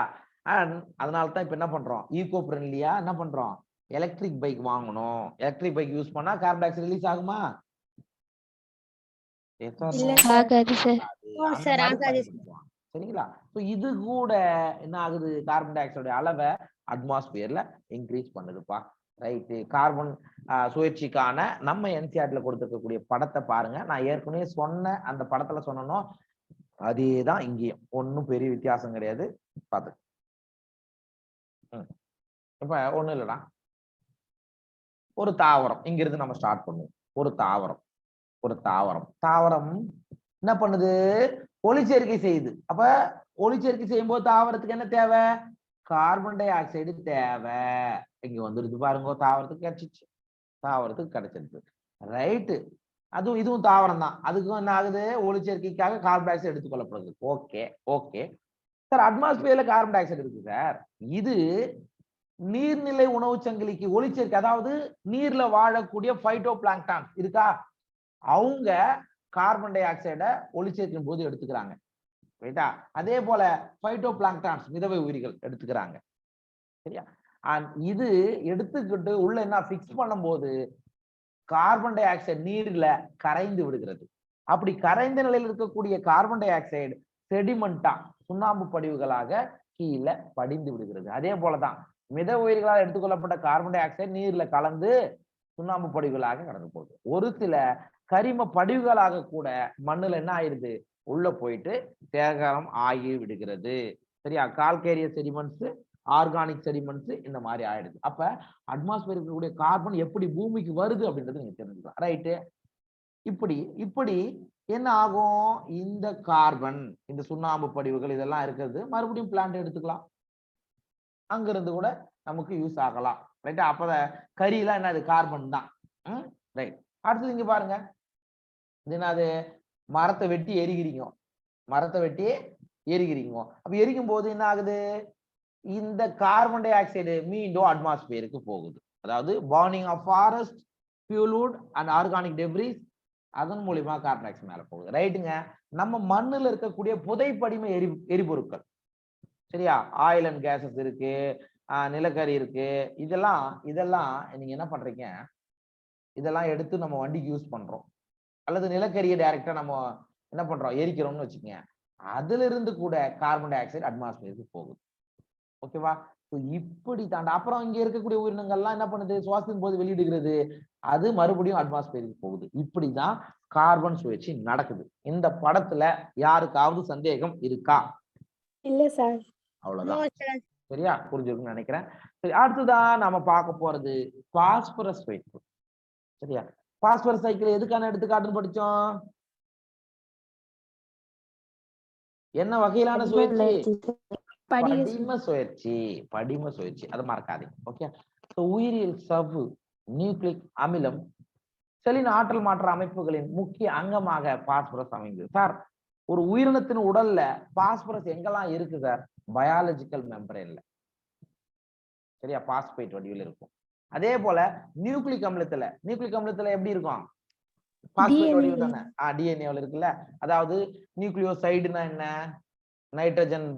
அண்ட் அதனால தான் இப்ப என்ன பண்றோம், ஈகோ ஃப்ரெண்ட்லியா என்ன பண்றோம், எலக்ட்ரிக் பைக் வாங்கணும். எலக்ட்ரிக் பைக் யூஸ் பண்ணா கார்பன் டை ஆக்சைடு ரிலீஸ் ஆகுமா? சரிங்களா? இது கூட என்ன ஆகுது, கார்பன் டை ஆக்சைடு அளவை அட்மாஸ்பியர்ல இன்க்ரீஸ் பண்ணுதுப்பா. ரைட்டு. கார்பன் சுழற்சிக்கான நம்ம என்சிஆர்டில கொடுத்துருக்கக்கூடிய படத்தை பாருங்க. நான் ஏற்கனவே சொன்ன அந்த படத்துல சொன்னோம், அதேதான் இங்கேயும், ஒன்னும் பெரிய வித்தியாசம் கிடையாது. பார்த்து இப்ப ஒண்ணும் இல்லடா, ஒரு தாவரம் இங்கிருந்து நம்ம ஸ்டார்ட் பண்ணுவோம். ஒரு தாவரம் என்ன பண்ணுது, ஒளிச்சேர்க்கை செய்யுது. அப்ப ஒளிச்சேர்க்கை செய்யும் போது தாவரத்துக்கு என்ன தேவை, கார்பன் டை ஆக்சைடு தேவை. இங்க வந்துருது பாருங்க, தாவரத்துக்கு கிடைச்சிருச்சு. ரைட்டு. அதுவும் இதுவும் தாவரம் தான், அதுக்கும் என்ன ஆகுது, ஒளிச்சேர்க்கைக்காக கார்பன் டை ஆக்சைடு எடுத்துக்கொள்ளப்படுது. ஓகே சார், அட்மாஸ்பியர்ல கார்பன் டை ஆக்சைடு இருக்கு சார். இது நீர்நிலை உணவு சங்கிலிக்கு ஒளிச்சேர்க்கை, அதாவது நீர்ல வாழக்கூடிய பைட்டோ பிளாங்க்டான்ஸ் இருக்கா, அவங்க கார்பன் டை ஆக்சைட ஒளிச்சேர்க்கையின் போது எடுத்துக்கிறாங்க. ரைட்டா? அதே போல பைட்டோ பிளாங்க்டான்ஸ் மிதவை உயிரிகள் எடுத்துக்கிறாங்க. சரியா? இது எடுத்துக்கிட்டு உள்ள என்ன பிக்ஸ் பண்ணும்போது கார்பன் டை ஆக்சைடு நீர்ல கரைந்து விடுகிறது. அப்படி கரைந்த நிலையில் இருக்கக்கூடிய கார்பன் டை ஆக்சைடு செடிமெண்டா சுண்ணாம்பு படிவுகளாக கீழே படிந்து விடுகிறது. அதே போலதான் மித உயிர்களால் எடுத்துக்கொள்ளப்பட்ட கார்பன் டை ஆக்சைடு நீர்ல கலந்து சுண்ணாம்பு படிவுகளாக கடந்து போகுது. ஒரு சில கரிம படிவுகளாக கூட மண்ணுல என்ன ஆயிருது, உள்ள போயிட்டு சேகரம் ஆகி விடுகிறது. சரியா? கால்கேரிய செடிமெண்ட்ஸ், ஆர்கானிக் செடிமெண்ட்ஸ் இந்த மாதிரி ஆயிடுது. அப்ப அட்மாஸ்பியர் இருக்கக்கூடிய கார்பன் எப்படி பூமிக்கு வருது அப்படின்றது நீங்க தெரிஞ்சுக்கலாம். ரைட்டு? இப்படி என்ன ஆகும், இந்த கார்பன், இந்த சுண்ணாம்பு படிவுகள் இதெல்லாம் இருக்கிறது மறுபடியும் பிளான்ட் எடுத்துக்கலாம், அங்கிருந்து கூட நமக்கு யூஸ் ஆகலாம். ரைட்டா? அப்ப கரியெல்லாம் என்னது, கார்பன் தான். ரைட். அடுத்தது இங்க பாருங்க, இது என்னது, மரத்தை வெட்டி எரிக்கிறீங்க, அப்ப எரிக்கும் போது என்ன ஆகுது, இந்த கார்பன் டை ஆக்சைடு மீண்டும் அட்மாஸ்பியருக்கு போகுது. அதாவது burning of forest, fuel and organic debris, அதன் மூலியமா கார்பன் டை ஆக்சைடு மேல போகுது. ரைட்டுங்க? நம்ம மண்ணுல இருக்கக்கூடிய புதைப்படிம எரிபொருட்கள், சரியா, ஆயில் அண்ட் கேசஸ் இருக்கு, நிலக்கரி இருக்கு, இதெல்லாம் நீங்க என்ன பண்றீங்க, இதெல்லாம் எடுத்து நம்ம வண்டிக்கு யூஸ் பண்றோம், அல்லது நிலக்கரியை டைரக்டா நம்ம என்ன பண்றோம், எரிக்கிறோம்னு வச்சுக்கோங்க. அதுல இருந்து கூட கார்பன் டை ஆக்சைடு அட்மாஸ்பியருக்கு போகுது. ஓகேவா? இப்படி தாண்டா. அப்புறம் இங்க இருக்கக்கூடிய உயிரினங்கள்லாம் என்ன பண்ணுது, சுவாசிக்கும் போது வெளியிடுகிறது, அது மறுபடியும் அட்மாஸ்பியருக்கு போகுது. இப்படிதான் கார்பன் சுழற்சி நடக்குது. இந்த படத்துல யாருக்காவது சந்தேகம் இருக்கா? இல்ல சார். அவ்வளவுதான். சரியா? புரிஞ்சிருக்குன்னு நினைக்கிறேன். சரி, அடுத்ததான் நாம பார்க்க போறது பாஸ்பரஸ் சைக்கிள். சரியா? பாஸ்பரஸ் சைக்கிள் எதுக்கான எடுத்துக்காட்டுன்னு படிச்சோம்? என்ன வகையிலான சுழற்சி? படிம சுழற்சி. அதை மறக்காதீங்க. ஓகே? உயிரியல் சவ்வு, நியூக்ளிக் அமிலம், செல்லின் ஆற்றல் மாற்ற அமைப்புகளின் முக்கிய அங்கமாக பாஸ்பரஸ் அமைந்தது. சார், ஒரு உயிரினத்தின் உடல்ல பாஸ்பரஸ் எங்கெல்லாம் இருக்கு சார்? பயாலஜிக்கல் மெம்பரேன்ல. சரியா? பாஸ்பேட் வடிவில் இருக்கும். அதே போல நியூக்ளிக் அமிலத்துல எப்படி இருக்கும்? பாஸ்பேட் வடிவில் தானே. டிஎன்ஏல இருக்குல்ல. அதாவது நியூக்ளியோசைடுனா என்ன? நைட்ரஜன்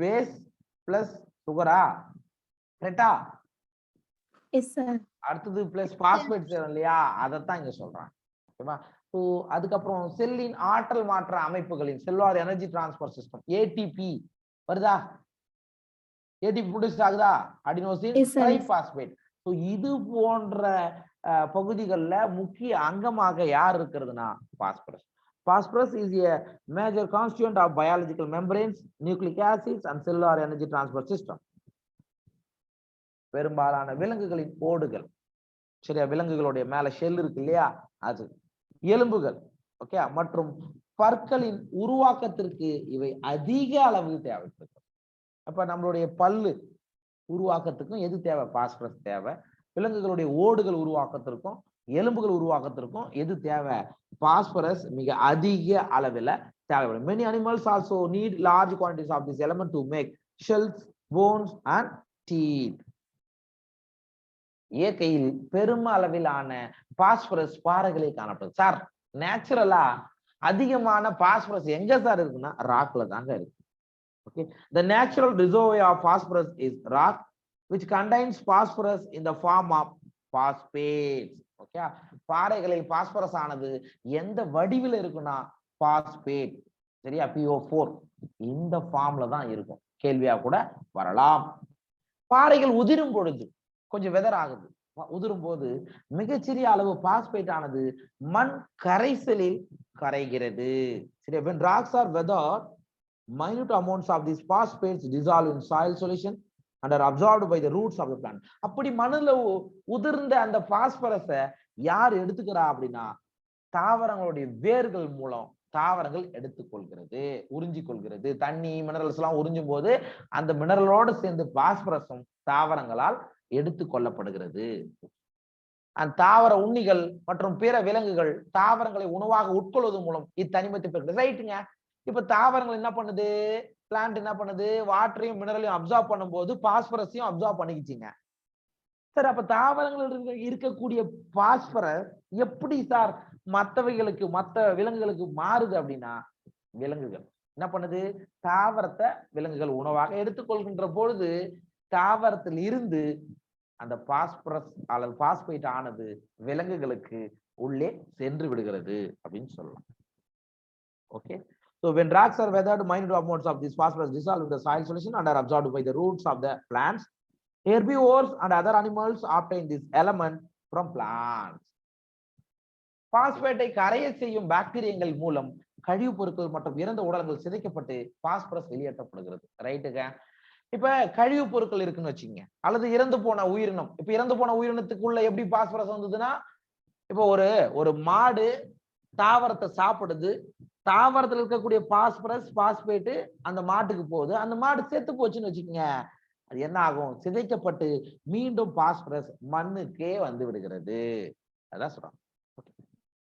பேஸ் பிளஸ் சுகரா? ரைட்டா? Yes sir. அடுத்தது பிளஸ் பாஸ்பேட் சேரும் இல்லையா, அதைத்தான் இங்க சொல்றாங்க. ஓகேவா? அதுக்கப்புறம் செல்லின் ஆற்றல் மாற்ற அமைப்புகளின் cellular energy transfer system, ATP வருதா? ஏடிபி ப்ரொடியூஸ் ஆகுதா? Adenosine triphosphate. இது போன்ற பகுதிகளில் முக்கிய அங்கமாக யார் இருக்கிறதுனா phosphorus. Phosphorus is a major constituent of biological membranes, nucleic acids and cellular energy transfer system. பெரும்பாலான விலங்குகளின் ஓடுகள், சரியா, விலங்குகளுடைய மேல ஷெல் இருக்கு இல்லையா, அது, எலும்புகள், ஓகே, மற்றும் பற்களின் உருவாக்கத்திற்கு இவை அதிக அளவு தேவைப்படுது. அப்ப நம்மளுடைய பல்லு உருவாக்கத்துக்கும் எது தேவை? பாஸ்பரஸ் தேவை. விலங்குகளுடைய ஓடுகள் உருவாக்கத்திற்கும் எலும்புகள் உருவாக்கத்திற்கும் எது தேவை? பாஸ்பரஸ் மிக அதிக அளவில் தேவைப்படும். Many animals also need large quantities of this element to make shells, bones and teeth. இயற்கையில் பெரும் அளவிலான பாஸ்பரஸ் பாறைகளை காணப்படுது. சார், நேச்சுரலா அதிகமான பாஸ்பரஸ் எங்க சார் இருக்குன்னா ராக்ல தாங்க இருக்கு. Okay, the natural reservoir of phosphorus is rock which contains phosphorus in the form of phosphates. Okay, பாறைகளில் பாஸ்பரஸ் ஆனது எந்த வடிவில் இருக்குன்னா பாஸ்பேட், சரியா, PO4 இந்த ஃபார்ம்ல தான் இருக்கும். கேள்வியா கூட வரலாம். பாறைகள் உதிரும் பொழுது கொஞ்சம் வெதர் ஆகுது, உதிரும் போது மிகச்சிறிய அளவு பாஸ்பேட் ஆனது மண் கரைசலில் கரைகிறது. சரியா? when rocks are weathered, minute amounts of these phosphates dissolve in soil solution and are absorbed by the roots of the plant. அப்படி மண்ணுல உதிர்ந்த அந்த பாஸ்பரஸை யார் எடுத்துக்கிறா அப்படின்னா தாவரங்களுடைய வேர்கள் மூலம் தாவரங்கள் எடுத்துக்கொள்கிறது, உறிஞ்சி கொள்கிறது. தண்ணி, மினரல்ஸ் எல்லாம் உறிஞ்சும் போது அந்த மினரலோடு சேர்ந்து பாஸ்பரஸும் தாவரங்களால் எடுத்து கொள்ளப்படுகிறது. தாவர உண்ணிகள் மற்றும் பிற விலங்குகள் தாவரங்களை உணவாக உட்கொள்வதன் மூலம் இத்தனிமத்தை பெறுகிறது. ரைட்டுங்க? இப்ப தாவரங்கள் என்ன பண்ணுது, பிளான்ட் என்ன பண்ணுது, வாட்டரையும் மினரலையும் அப்சார்ப் பண்ணும்போது பாஸ்பரஸையும் அப்சார்ப் பண்ணிக்கிச்சிங்க. சார், அப்ப தாவரங்கள் இருக்கக்கூடிய பாஸ்பரஸ் எப்படி சார் மற்றவைகளுக்கு, மற்ற விலங்குகளுக்கு மாறுது அப்படின்னா, விலங்குகள் என்ன பண்ணுது, தாவரத்தை விலங்குகள் உணவாக எடுத்துக்கொள்கின்ற பொழுது தாவரத்தில் இருந்து அந்த பாஸ்பரஸ் அல்லது பாஸ்பேட் ஆனது விலங்குகளுக்கு உள்ளே சென்று விடுகிறது அப்படின்னு சொல்லலாம். Okay. So when rocks are weathered, minute amounts of this phosphorus dissolve in the soil solution and are absorbed by the roots of the plants. Herbivores and other animals obtain this element from plants. பாஸ்பேட்டை கரைய செய்யும் பாக்டீரியங்கள் மூலம் கழிவுப் பொருட்கள் மற்றும் இறந்த உடல்கள் சிதைக்கப்பட்டு பாஸ்பரஸ் வெளியேற்றப்படுகிறது. ரைட்டுங்க. இப்ப கழிவுப் பொருட்கள் இருக்குன்னு வச்சுங்க, அல்லது இறந்து போன உயிரினம். இப்ப இறந்து போன உயிரினத்துக்குள்ள எப்படி பாஸ்பரஸ் வந்ததுன்னா, இப்ப ஒரு மாடு தாவரத்தை சாப்பிடுது, தாவரத்தில் இருக்கக்கூடிய பாஸ்பரஸ் பாஸ்பேட்டு அந்த மாட்டுக்கு போகுது, அந்த மாடு செத்து போச்சுன்னு வச்சுக்கோங்க, அது என்ன ஆகும்? சிதைக்கப்பட்டு மீண்டும் பாஸ்பரஸ் மண்ணுக்கே வந்து விடுகிறது. அதான் சொல்றாங்க.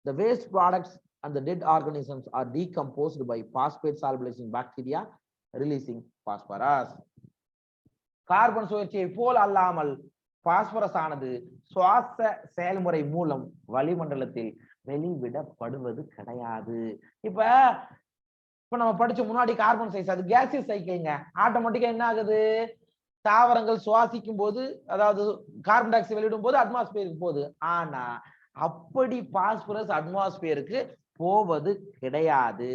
The waste products and the dead organisms are decomposed by phosphate solubilizing bacteria releasing phosphorus. Carbon சுழற்சியை போல் அல்லாமல் பாஸ்பரஸ் ஆனது சுவாச செயல்முறை மூலம் வளிமண்டலத்தில் வெளிவிடப்படுவது கிடையாது. இப்ப நம்ம படிச்ச முன்னாடி கார்பன் சைஸ், அது கேசியஸ் சைக்கிள்ங்க. ஆட்டோமேட்டிக்கா என்ன ஆகுது? தாவரங்கள் சுவாசிக்கும் போது, அதாவது கார்பன் டை ஆக்சைடு வெளியிடும் போது அட்மாஸ்பியருக்கு போகுது. ஆனா அப்படி பாஸ்பரஸ் அட்மாஸ்பியருக்கு போவது கிடையாது.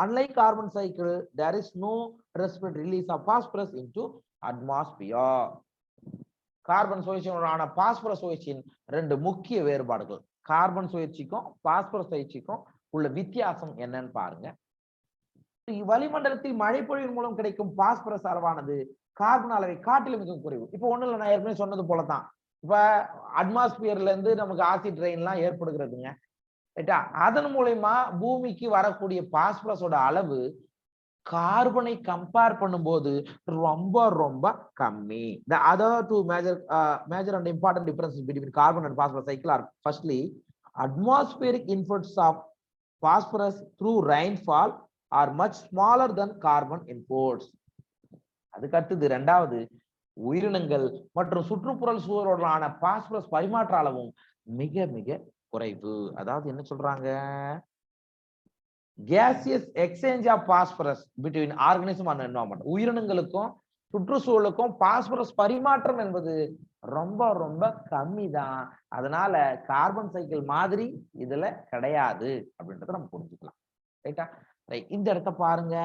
Unlike carbon cycle, there is no respiratory release of phosphorus into atmosphere. Carbon சுழற்சியான பாஸ்பரஸ் சுழற்சியின் ரெண்டு முக்கிய வேறுபாடுகள். கார்பன் சுழற்சிக்கும் பாஸ்பரஸ் சுழற்சிக்கும் உள்ள வித்தியாசம் என்னன்னு பாருங்க. வளிமண்டலத்தில் மழை பொழிவின் மூலம் கிடைக்கும் பாஸ்பரஸ் அளவானது கார்பன் அளவை காட்டிலும் மிக குறைவு. இப்ப ஒண்ணு இல்லை, நான் ஏற்கனவே சொன்னது போலதான். இப்ப அட்மாஸ்பியர்ல இருந்து நமக்கு ஆசிட் ரெயின் எல்லாம் ஏற்படுகிறதுங்க. ரைட்டா? அதன் மூலமா பூமிக்கு வரக்கூடிய பாஸ்பரஸோட அளவு கார்பனை கம்பேர் பண்ணும்போது ரொம்ப ரொம்ப கம்மி. The other two major and important differences between carbon and phosphorus cycle are, firstly, atmospheric inputs of phosphorus through rainfall are much smaller than carbon inputs. அதுக்கு அடுத்தது இரண்டாவது, உயிரினங்கள் மற்றும் சுற்றுப்புறல் சூழலுடனான பாஸ்பரஸ் பரிமாற்ற அளவும் மிக மிக குறைவு. அதாவது என்ன சொல்றாங்க? gaseous exchange of phosphorus between organism and environment. உயிரினங்களுக்கும் சுற்றுச்சூழலுக்கும் பாஸ்பரஸ் பரிமாற்றம் என்பது ரொம்ப ரொம்ப கம்மி தான். அதனால கார்பன் சைக்கிள் மாதிரி இதுல கிடையாது அப்படின்றத நம்ம புரிஞ்சுக்கலாம். ரைட்டா? ரைட். இந்த இடத்த பாருங்க.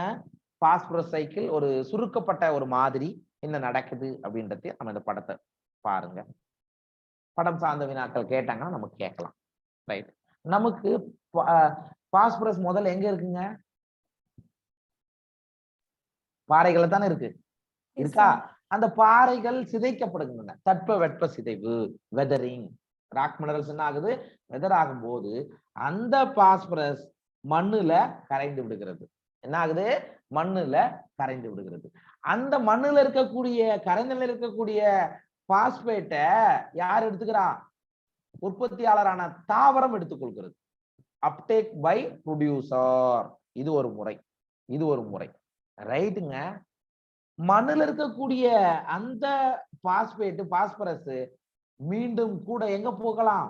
பாஸ்பரஸ் சைக்கிள் ஒரு சுருக்கப்பட்ட ஒரு மாதிரி என்ன நடக்குது அப்படின்றத நம்ம இந்த படத்தை பாருங்க. படம் சார்ந்த வினாக்கள் கேட்டாங்கன்னா நமக்கு கேட்கலாம். ரைட். நமக்கு பாஸ்பரஸ் முதல்ல எங்க இருக்குங்க? பாறைகள் தானே இருக்கு, இருக்கா? அந்த பாறைகள் சிதைக்கப்படுகின்றன. தட்பவெட்ப சிதைவு, வெதரிங். ராக் மினரல்ஸ் என்ன ஆகுது? வெதர் ஆகும் போது அந்த பாஸ்பரஸ் மண்ணுல கரைந்து விடுகிறது. என்ன ஆகுது? மண்ணுல கரைந்து விடுகிறது. அந்த மண்ணுல இருக்கக்கூடிய கரைந்தல இருக்கக்கூடிய பாஸ்பேட்டை யார் எடுத்துக்கிறா? உற்பத்தியாளரான தாவரம் எடுத்துக்கொள்கிறது. Uptake by producer. இது ஒரு முறை, இது ஒரு முறை. ரைட்டுங்க. மண்ணுல இருக்கக்கூடிய அந்த பாஸ்பேட் பாஸ்பரஸ் மீண்டும் கூட எங்க போகலாம்?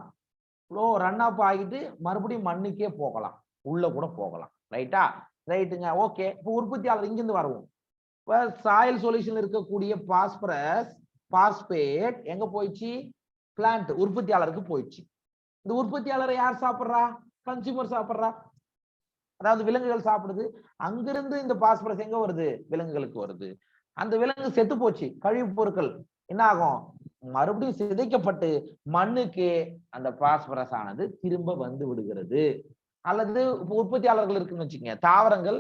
ரன் அப் ஆகிட்டு மறுபடியும் மண்ணுக்கே போகலாம், உள்ள கூட போகலாம். ரைட்டா? ரைட்டுங்க. ஓகே. இப்போ உற்பத்தியாளர் இங்கிருந்து வருவோம். சாயில் சொல்யூஷன் இருக்கக்கூடிய பாஸ்பரஸ் பாஸ்பேட் எங்க போயிடுச்சு? பிளான்ட் உற்பத்தியாளருக்கு போயிடுச்சு. இந்த உற்பத்தியாளரை யார் சாப்பிடுறா? கன்சியூமர் சாப்பிடுறா, அதாவது விலங்குகள் சாப்பிடுது. அங்கிருந்து இந்த பாஸ்பரஸ் எங்க வருது? விலங்குகளுக்கு வருது. அந்த விலங்கு செத்து போச்சு. கழிவுப் பொருட்கள் என்ன ஆகும்? மறுபடியும் சிதைக்கப்பட்டு மண்ணுக்கு அந்த பாஸ்பரஸ் ஆனது திரும்ப வந்து விடுகிறது. அல்லது உற்பத்தியாளர்கள் இருக்குன்னு வச்சுக்கோங்க, தாவரங்கள்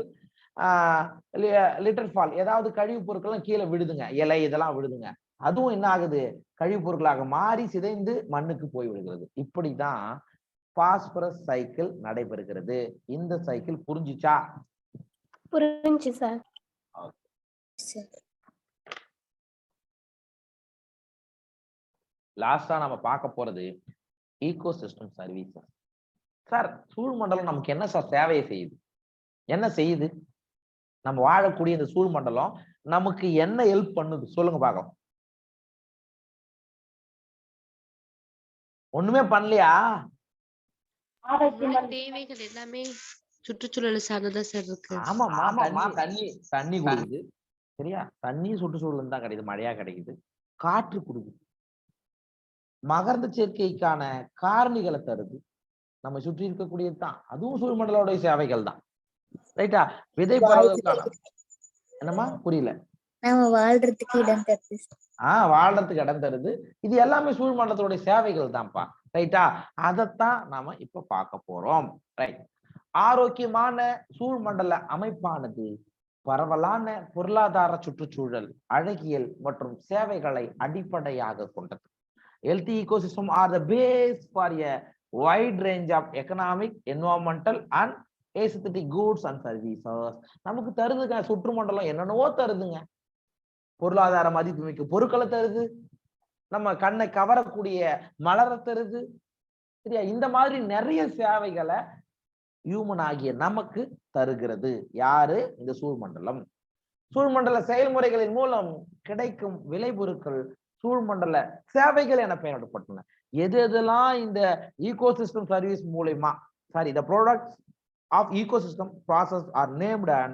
லிட்டர் ஃபால், ஏதாவது கழிவுப் பொருட்கள் கீழே விடுதுங்க, இலை இதெல்லாம் விடுதுங்க. அதுவும் என்ன ஆகுது? கழிவுப் பொருட்களாக மாறி சிதைந்து மண்ணுக்கு போய் விடுகிறது. இப்படிதான் பாஸ்பரஸ் சைக்கிள் நடைபெறுகிறது. இந்த சைக்கிள் புரிஞ்சுச்சா? புரிஞ்சு சார். லாஸ்டா நம்ம பார்க்க போறது ஈகோசிஸ்டம் சர்வீசஸ். சார், சூழ்மண்டலம் நமக்கு என்ன சார் சேவையை செய்யுது? என்ன செய்யுது? நம்ம வாழக்கூடிய இந்த சூழ்மண்டலம் நமக்கு என்ன ஹெல்ப் பண்ணுது? சொல்லுங்க பார்க்கலாம். ஒண்ணுமே பண்ணலையா? தேவைகள் எல்லாமே சுற்றுச்சூழல் சார்ந்ததான் சார் இருக்கு. ஆமாமா, தண்ணி கொடுக்குது. சரியா? தண்ணி சுற்றுச்சூழல் தான் கிடைக்குது, மழையா கிடைக்குது. காற்று கொடுக்குது. மகரந்த சேர்க்கைக்கான காரணிகளை தருது. நம்ம சுற்றி இருக்கக்கூடியது தான், அதுவும் சூழ்மண்டலோடைய சேவைகள் தான். ரைட்டா? விதை பரவதற்கான என்னமா புரியல? நாம வாழ்றதுக்கு இடம் தருது. வாழ்றதுக்கு இடம் தருது. இது எல்லாமே சூழ்மண்டலத்தோட சேவைகள் தான்ப்பா. ரைட்டா? அதைத்தான் நாம இப்ப பார்க்க போறோம். ரைட். ஆரோக்கியமான சூழ்மண்டல அமைப்பானது பரவலான பொருளாதார சுற்றுச்சூழல், அழகியல் மற்றும் சேவைகளை அடிப்படையாக கொண்டது. Healthy ecosystem are the base for a wide range of economic, environmental and aesthetic goods and services. நமக்கு தருதுங்க சுற்றுமண்டலம், என்னென்னவோ தருதுங்க. பொருளாதார மதிப்புமிக்க பொருட்களை தருது, நம்ம கண்ணை கவரக்கூடிய மலரை தருது. சரியா? இந்த மாதிரி நிறைய சேவைகளை ஹியூமன் ஆகிய நமக்கு தருகிறது. யாரு? இந்த சூழ்மண்டலம். சூழ்மண்டல செயல்முறைகளின் மூலம் கிடைக்கும் விளைபொருட்கள் சூழ்மண்டல சேவைகள் என பெயரிடப்பட்டுள்ளன. எது எதெல்லாம் இந்த ஈகோசிஸ்டம் சர்வீஸ் மூலமா the products of ecosystem process are named and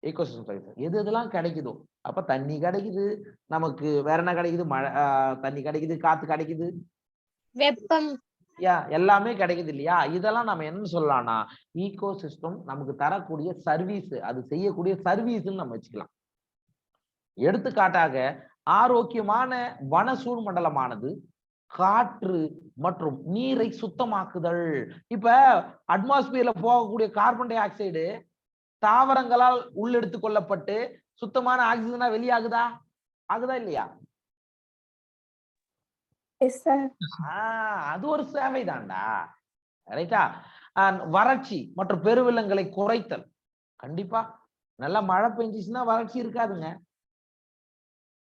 ecosystem service. எது எதெல்லாம் கிடைக்குதோ, அப்ப தண்ணி கிடைக்குது, நமக்கு வேற என்ன கிடைக்குது? மழை, தண்ணி கிடைக்குது, காத்து கிடைக்குது, வெப்பம், எல்லாமே கிடைக்குது இல்லையா? இதெல்லாம் நம்ம என்ன சொல்லலாம்னா ஈகோசிஸ்டம் நமக்கு தரக்கூடிய சர்வீஸ், அது செய்யக்கூடிய சர்வீஸ்ன்னு நம்ம வச்சுக்கலாம். எடுத்துக்காட்டாக ஆரோக்கியமான வன சூழ்மண்டலமானது காற்று மற்றும் நீரை சுத்தமாக்குதல். இப்ப அட்மாஸ்பியர்ல போகக்கூடிய கார்பன் டை ஆக்சைடு தாவரங்களால் உள்ளெடுத்து கொள்ளப்பட்டு சுத்தமான ஆக்சிஜனா வெளியாகுதா? ஆகுதா இல்லையா? அது ஒரு சேவை தான்டா. ரைட்டா? வறட்சி மற்றும் பெருவெள்ளங்களை குறைத்தல். கண்டிப்பா நல்லா மழை பெஞ்சிச்சுன்னா வறட்சி இருக்காதுங்க.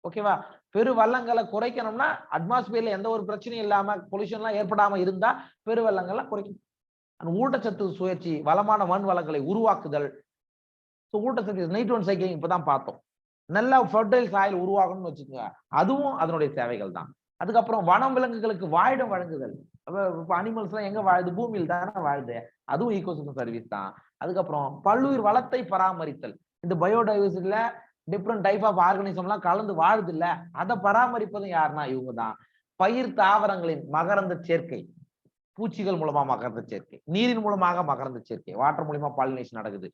ஓகேவா? பெருவெள்ளங்களை குறைக்கணும்னா அட்மாஸ்பியர்ல எந்த ஒரு பிரச்சனையும் இல்லாம பொல்யூஷன் எல்லாம் ஏற்படாம இருந்தா பெருவெள்ளங்களை குறைக்கும். ஊட்டச்சத்து சுழற்சி, வளமான மண் வளங்களை உருவாக்குதல். ஊட்டச்சத்து நைட்ரோஜன் சைக்கிளிங் இப்பதான் பார்த்தோம். நல்ல ஃபெர்டைல் சாயில் உருவாகணும்னு வச்சுக்கோங்க, அதுவும் அதனுடைய சேவைகள் தான். அதுக்கப்புறம் வனம் விலங்குகளுக்கு வாழிடம் வழங்குதல். இப்ப அனிமல்ஸ் எல்லாம் எங்க வாழுது? பூமியில் தானே வாழுது, அதுவும் ஈகோசிஸ்டம் சர்வீஸ் தான். அதுக்கப்புறம் பல்லுயிர் வளத்தை பராமரித்தல். இந்த பயோடைவர்சிட்டில டிஃப்ரெண்ட் டைப் ஆஃப் ஆர்கானிசம் எல்லாம் கலந்து வாழுது இல்ல, அதை பராமரிப்பதும் யாருன்னா இவங்க தான். பயிர் தாவரங்களின் மகரந்த சேர்க்கை, பூச்சிகள் மூலமா மகரந்த சேர்க்கை, நீரின் மூலமாக மகரந்த சேர்க்கை, வாட்டர் மூலியமா பாலினேஷன் நடக்குது,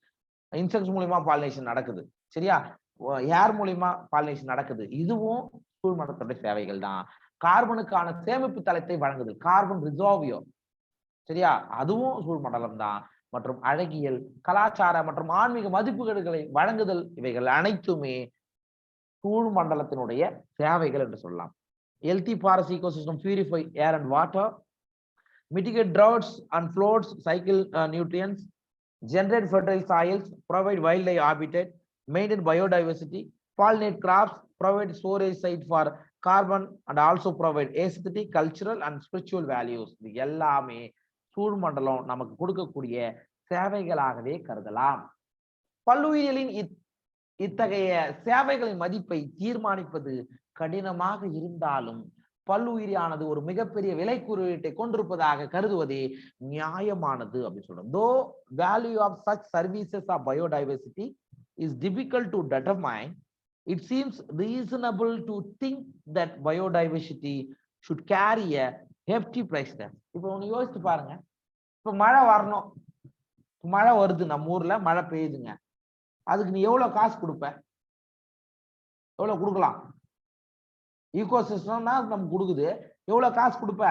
இன்செக்ட்ஸ் மூலியமா பாலினேஷன் நடக்குது. சரியா? ஏர் மூலியமா பாலினேஷன் நடக்குது. இதுவும் சூழ்மண்டலத்தோட சேவைகள் தான். கார்பனுக்கான சேமிப்பு தளத்தை வழங்குதல், கார்பன் ரிசர்வியோ. சரியா? அதுவும் சூழ்மண்டலம் தான். மற்றும் அழகியல், கலாச்சார மற்றும் ஆன்மீக மதிப்புகளை வழங்குதல், இவைகள் அனைத்துமே சூழ்மண்டலத்தினுடைய சேவைகள் என்று சொல்லலாம். Healthy forest ecosystem purify air and water, mitigate droughts and floods, cycle nutrients, generate fertile soils, provide wildlife habitat, maintain biodiversity, pollinate crops, provide storage site for carbon and also provide aesthetic, cultural and spiritual values. இது எல்லாமே சூழ்மண்டலம் நமக்கு கொடுக்கக்கூடிய சேவைகளாகவே கருதலாம். பல்லுயிரியலின் இத்தகைய சேவைகளின் மதிப்பை தீர்மானிப்பது கடினமாக இருந்தாலும் பல்லுயிரியானது ஒரு மிகப்பெரிய விலை குறியீட்டை கொண்டிருப்பதாக கருதுவதே நியாயமானது அப்படின்னு சொல்றோம். Though value of such services of biodiversity is difficult to determine, it seems reasonable to think that biodiversity should carry a hefty price tag. இப்போ ஒண்ணு யோசிச்சு பாருங்க, இப்ப மழை வரணும், மழை வருது, நம்ம ஊர்ல மழை பெய்யுதுங்க, அதுக்கு நீ எவ்வளவு காசு கொடுப்ப? எவ்வளவு கொடுக்கலாம்? ஈகோசிஸ்டம்னா நமக்கு கொடுக்குது, எவ்வளவு காசு கொடுப்ப?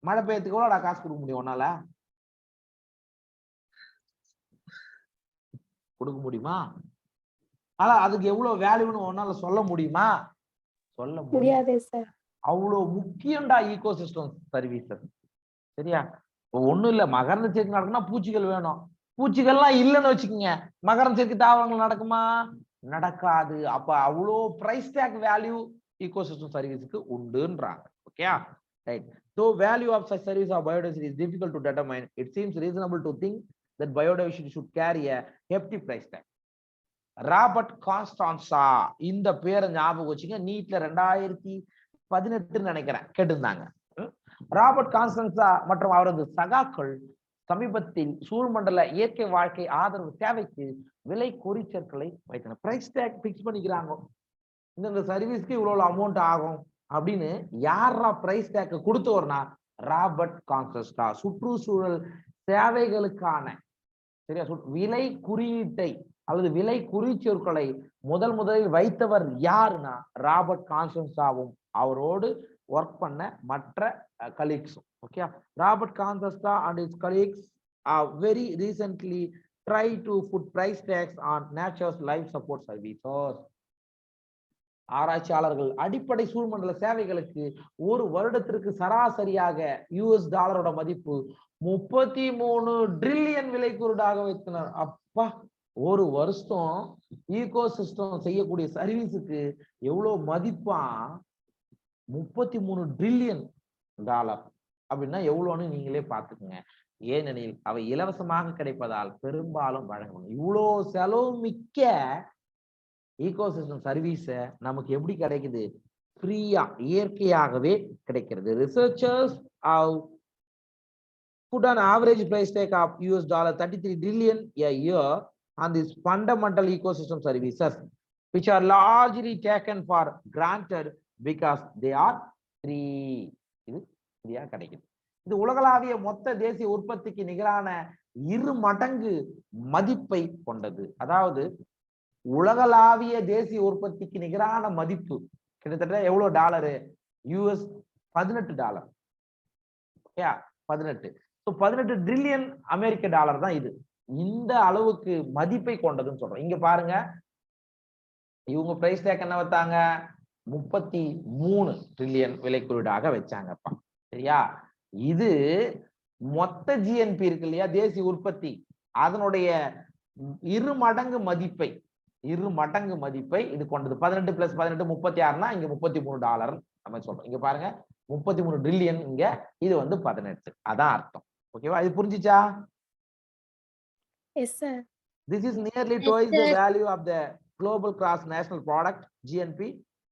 மழை பெய்யறதுக்கு எவ்வளோடா காசு கொடுக்க முடியும் உன்னால? கொடுக்க முடியுமா? ஆனா அதுக்கு எவ்வளவு வேல்யூன்னு உன்னால சொல்ல முடியுமா? சொல்ல முடியாது சார். அவ்வளவு முக்கியம்டா ஈகோசிஸ்டம் சர்வீசஸ். சரியா? ஒண்ணும் இல்ல, மகரந்த சேர்க்கை நடக்குன்னா பூச்சிகள் வேணும். பூச்சிகள்லாம் இல்லைன்னு வச்சுக்கோங்க, மகரந்த சேர்க்கை தாவரங்கள் நடக்குமா? நடக்காது. அப்ப அவ்வளோ price tag value ecosystem service உண்டுன்றாங்க. Okay right. So value of such service of biodiversity is difficult to determine. It seems reasonable to think that biodiversity should carry a hefty price tag. Robert Costanza, இந்த பேரை ஞாபகம் வச்சுங்க, நீட்ல 2018 நினைக்கிறேன் கேட்டிருந்தாங்க. ராபர்ட் கான்ஸ்டான்சா மற்றும் அவரது சகாக்கள் சமீபத்தில் சூழ்மண்டல இயற்கை வாழ்க்கை ஆதரவு தேவைக்கு விலை குறிச்சொற்களை வைத்தனர். பிரைஸ் டேக் பிக்ஸ் பண்ணிக்கிறாங்க. இந்த சர்வீஸ்க்கு இவ்வளவு அமௌண்ட் ஆகும் அப்படின்னு யாரா பிரைஸ் டேக் கொடுத்தவர்னா ராபர்ட் கான்சஸ்டா. சுற்றுச்சூழல் சேவைகளுக்கான சரியா விலை குறியீட்டை அல்லது விலை குறிச்சொற்களை முதலில் வைத்தவர் யாருன்னா ராபர்ட் கான்சஸ்டாவும் அவரோடு ஒர்க் பண்ண மற்ற கலீக்ஸும். ஓகே, ராபர்ட் கான்சஸ்டா and his colleagues very recently try to put price tags on nature's life support services. ஆராய்ச்சியாளர்கள் அடிப்படை சூழ்மண்டல சேவைகளுக்கு ஒரு வருடத்திற்கு சராசரியாக $US மதிப்பு 33 ட்ரில்லியன் விலை குறியீடாக வைத்தனர். அப்பா, ஒரு வருஷம் ஈகோ சிஸ்டம் செய்யக்கூடிய சர்வீஸுக்கு எவ்வளவு மதிப்பா? 33 ட்ரில்லியன் டாலர் அப்படின்னா எவ்வளவுன்னு நீங்களே பார்த்துக்குங்க. ஏனெனில் அவை இலவசமாக கிடைப்பதால் பெரும்பாலும் வழங்கணும். இவ்வளோ செலவு மிக்க ஈகோசிஸ்டம் சர்வீஸ நமக்கு எப்படி கிடைக்குது? ஃப்ரீயா, இயற்கையாகவே கிடைக்கிறது. Researchers put an average price tag of $33 trillion a year on these fundamental ecosystem services, which are largely taken for granted because they are free. இது ஃப்ரீயா கிடைக்குது. இது உலகளாவிய மொத்த தேசிய உற்பத்திக்கு நிகரான 2 மடங்கு மதிப்பை கொண்டது. அதாவது உலகளாவிய தேசிய உற்பத்திக்கு நிகரான மதிப்பு கிட்டத்தட்ட எவ்வளவு டாலரு? $18. 18 ட்ரில்லியன் அமெரிக்க டாலர் தான் இது. இந்த அளவுக்கு மதிப்பை கொண்டதுன்னு சொல்றோம். இங்க பாருங்க, இவங்க பிரைஸ் டேக் என்ன வைத்தாங்க? 33 ட்ரில்லியன் விலை குறியீடாக வச்சாங்கப்பா. சரியா? இது மொத்த ஜிஎன்பி இருக்கு இல்லையா, தேசிய உற்பத்தி, அதனுடைய 2 மடங்கு மதிப்பை இது கொண்டது. 18 + 18 36னா இங்க $33 நம்ம சொல்றோம். இங்க பாருங்க, 33 ட்ரில்லியன், இங்க இது 18. அதான் அர்த்தம். ஓகேவா? இது புரிஞ்சுச்சா? Yes, sir. This is nearly twice the value of the global gross national product GNP,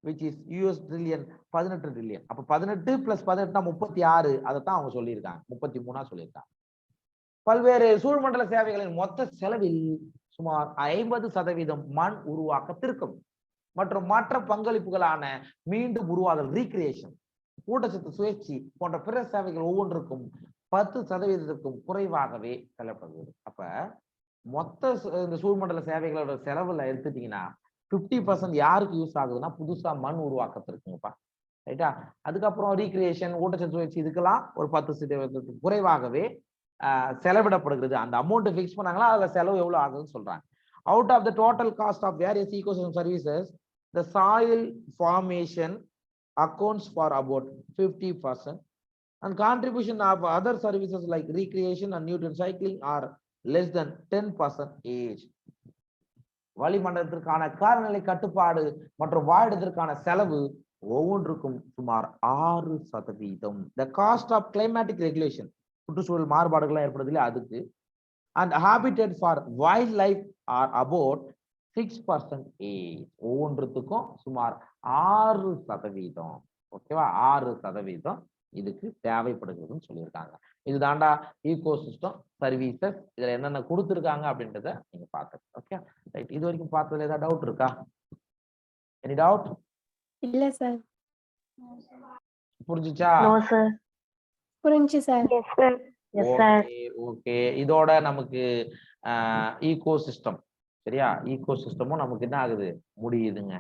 which is US trillion. 18 trillion. அப்ப 18 + 18 36. அதைத்தான் அவங்க சொல்லியிருக்காங்க. 33 சொல்லியிருக்காங்க. பல்வேறு சூழ்மண்டல சேவைகளின் மொத்த செலவில் சுமார் 50% மண் உருவாக்கத்திற்கும் மற்றும் மற்ற பங்களிப்புகளான மீண்டும் உருவாதல், ரீக்ரியேஷன், ஊட்டச்சத்து சுழற்சி போன்ற பிற சேவைகள் ஒவ்வொன்றுக்கும் 10% குறைவாகவே செலப்படுகிறது. அப்ப மொத்த இந்த சூழ்மண்டல சேவைகளோட செலவுல எடுத்துட்டீங்கன்னா 50% யாருக்கு யூஸ் ஆகுதுன்னா புதுசா மண் உருவாக்கத்திற்குங்கப்பா. ரைட்டா? அதுக்கப்புறம் ரீக்ரியேஷன், ஊட்டச்சத்து சுழற்சி, இதுக்கெல்லாம் ஒரு 10% குறைவாகவே செலவிடப்படுகிறது. அந்த அமௌண்ட் ஃபிக்ஸ் பண்ணாங்களா, அதுல செலவு எவ்வளவு ஆகுதுன்னு சொல்றாங்க. Out of the total cost of various ecosystem services, the soil formation accounts for about 50%, and contribution of other services like recreation and nutrient cycling are less than 10%. வளிமண்டலத்திற்கான காலநிலை கட்டுப்பாடு மற்றும் வாழ்வதற்கான செலவு ஒவ்வொன்றுக்கும் சுமார் 6%. The cost of climatic regulation, சுற்றுச்சூழல் மாறுபாடுகள் ஏற்படுதில்லை அதுக்கு, and habitat for wildlife are about 6%. ஒவ்வொன்றுக்கும் சுமார் 6%. ஓகேவா? 6% இதுக்கு தேவைப்படுகிறதுன்னு சொல்லியிருக்காங்க. இதுதாண்டா ஈகோசிஸ்டம் சர்வீசஸ். இதுல என்னென்ன கொடுத்துருக்காங்க அப்படின்றத நீங்க பாத்துங்க. Okay, right. இது வரைக்கும் பார்த்ததுல ஏதாவது டவுட் இருக்கா? Any doubt? இல்ல சார். புரிஞ்சுச்சா? No, sir. புரிஞ்சு sir. Yes, sir. Yes, sir. Okay, இதோட நமக்கு ஈகோசிஸ்டம், சரியா, ஈகோசிஸ்டமும் நமக்கு என்ன ஆகுது? முடியுதுங்க.